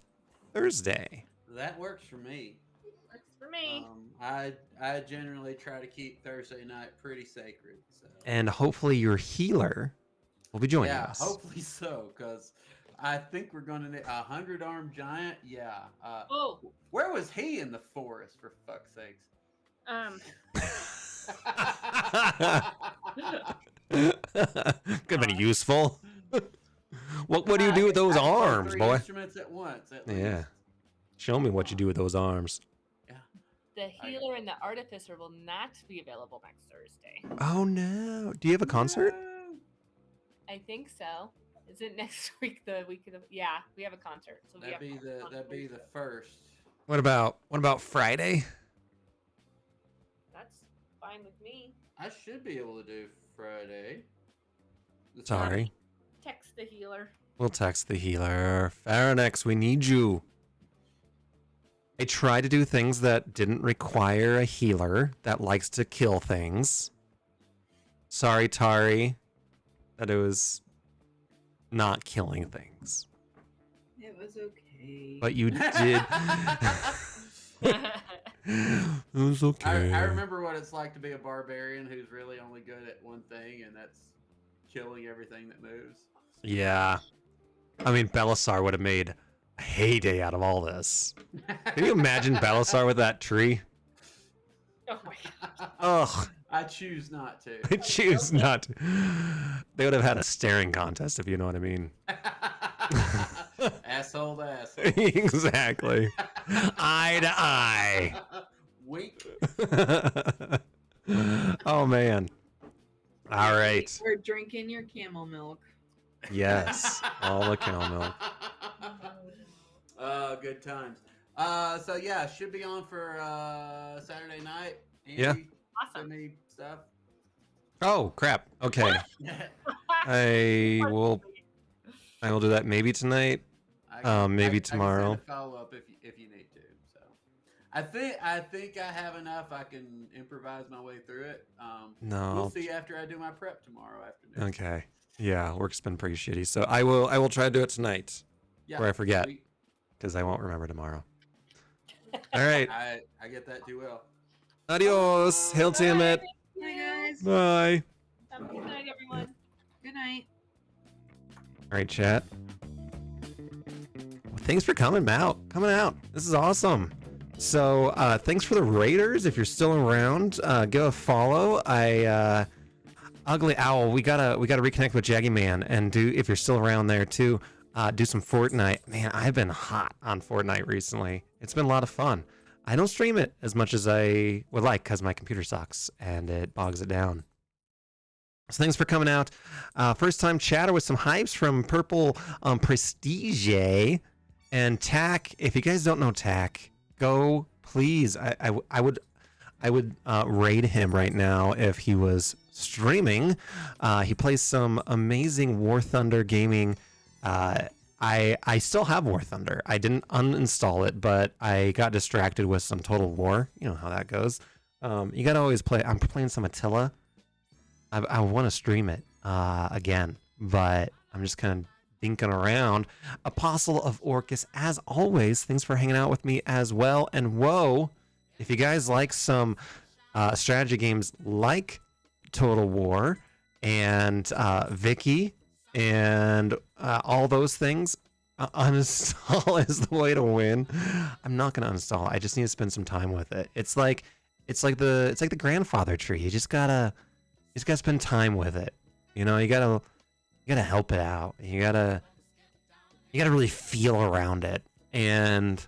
Thursday. That works for me. Works for me. I generally try to keep Thursday night pretty sacred. So. And hopefully your healer will be joining Yeah, us. hopefully so, because I think we're going to need a 100-armed giant. Yeah. Oh. Where was he in the forest, for fuck's sakes? Could have been useful. What do you do with those I can play arms, 3 boy? instruments at once, at Yeah. least. Show me what you do with those arms. The healer and the artificer will not be available next Thursday. Oh no. Do you have a concert? No. I think so. Is it next week? The week of the yeah, we have a concert. So we That'd have be the first. What about Friday? That's fine with me. I should be able to do Friday. Sorry. Text the healer. We'll text the healer. Pharynx, we need you. I try to do things that didn't require a healer that likes to kill things. Sorry, Tari, that it was not killing things. It was okay. But you did. It was okay. I remember what it's like to be a barbarian who's really only good at one thing, and that's killing everything that moves. Yeah. I mean, Belisar would have made a heyday out of all this. Can you imagine Belisar with that tree? Oh my god. Ugh. I choose not to. I choose not to. They would have had a staring contest, if you know what I mean. Asshole to asshole. Exactly. Eye to eye. Wink. Oh, man. All right. We're drinking your camel milk. Yes. All the cow milk. Good times. So yeah, should be on for Saturday night. Andy, Yeah. Send Awesome. me stuff. Oh, crap. Okay. I will do that maybe tonight. Maybe tomorrow. I can follow up if you need to. So, I think I have enough. I can improvise my way through it. No. We'll see after I do my prep tomorrow afternoon. Okay. Yeah, work's been pretty shitty. So I will try to do it tonight. Yeah, Or I forget. sweet. Because I won't remember tomorrow. All right. I get that too well. Adios. Hail Tiamat. Hi guys. Bye. Good night, everyone. Good night. All right, chat. Well, thanks for coming out. This is awesome. So, thanks for the Raiders. If you're still around, give a follow. Ugly Owl, we gotta reconnect with Jaggy Man and do, if you're still around there too, do some Fortnite. Man, I've been hot on Fortnite recently. It's been a lot of fun. I don't stream it as much as I would like because my computer sucks and it bogs it down. So thanks for coming out. First time chatter with some hypes from Purple Prestige and Tack. If you guys don't know Tack, go please. I would raid him right now if he was streaming. He plays some amazing War Thunder gaming. I still have War Thunder. I didn't uninstall it, but I got distracted with some Total War. You know how that goes. You gotta always play. I'm playing some Attila. I want to stream it again, but I'm just kind of dinking around. Apostle of Orcus, as always, thanks for hanging out with me as well. And whoa, if you guys like some strategy games like Total War and Vicky and all those things, uninstall is the way to win. I'm not gonna uninstall. I just need to spend some time with it. It's like the grandfather tree. You just gotta spend time with it. You know, you gotta help it out. You gotta really feel around it, and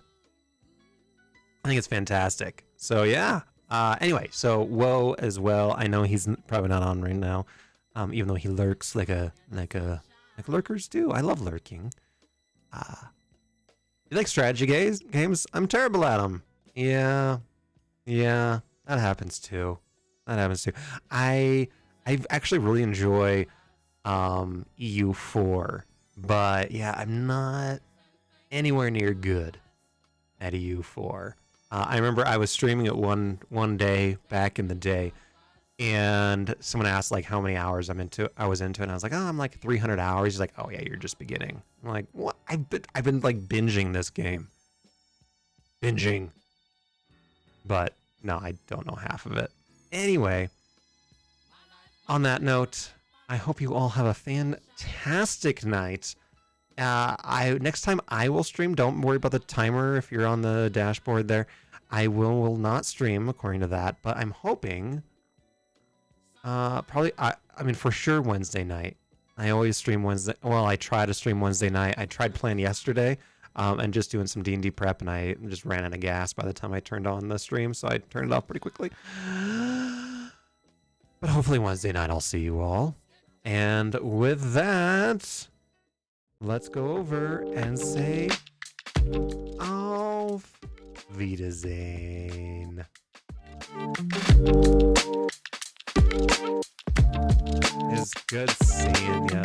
I think it's fantastic. So yeah. Anyway, so Woe as well. I know he's probably not on right now, even though he lurks like lurkers do. I love lurking. You like strategy games? I'm terrible at them. Yeah, that happens too. That happens too. I actually really enjoy EU4, but yeah, I'm not anywhere near good at EU4. I remember I was streaming it one day back in the day, and someone asked like how many hours I was into it, and I was like, oh, I'm like 300 hours. He's like, oh yeah, you're just beginning. I'm like, what? I've been like binging this game, but no, I don't know half of it. Anyway, on that note, I hope you all have a fantastic night. Next time I will stream. Don't worry about the timer if you're on the dashboard there. I will not stream according to that, but I'm hoping. Probably. I mean, for sure Wednesday night. I always stream Wednesday. Well, I try to stream Wednesday night. I tried playing yesterday, and just doing some D&D prep, and I just ran out of gas by the time I turned on the stream, so I turned it off pretty quickly. But hopefully Wednesday night I'll see you all. And with that, let's go over and say Auf Wiedersehen. It's good seeing you.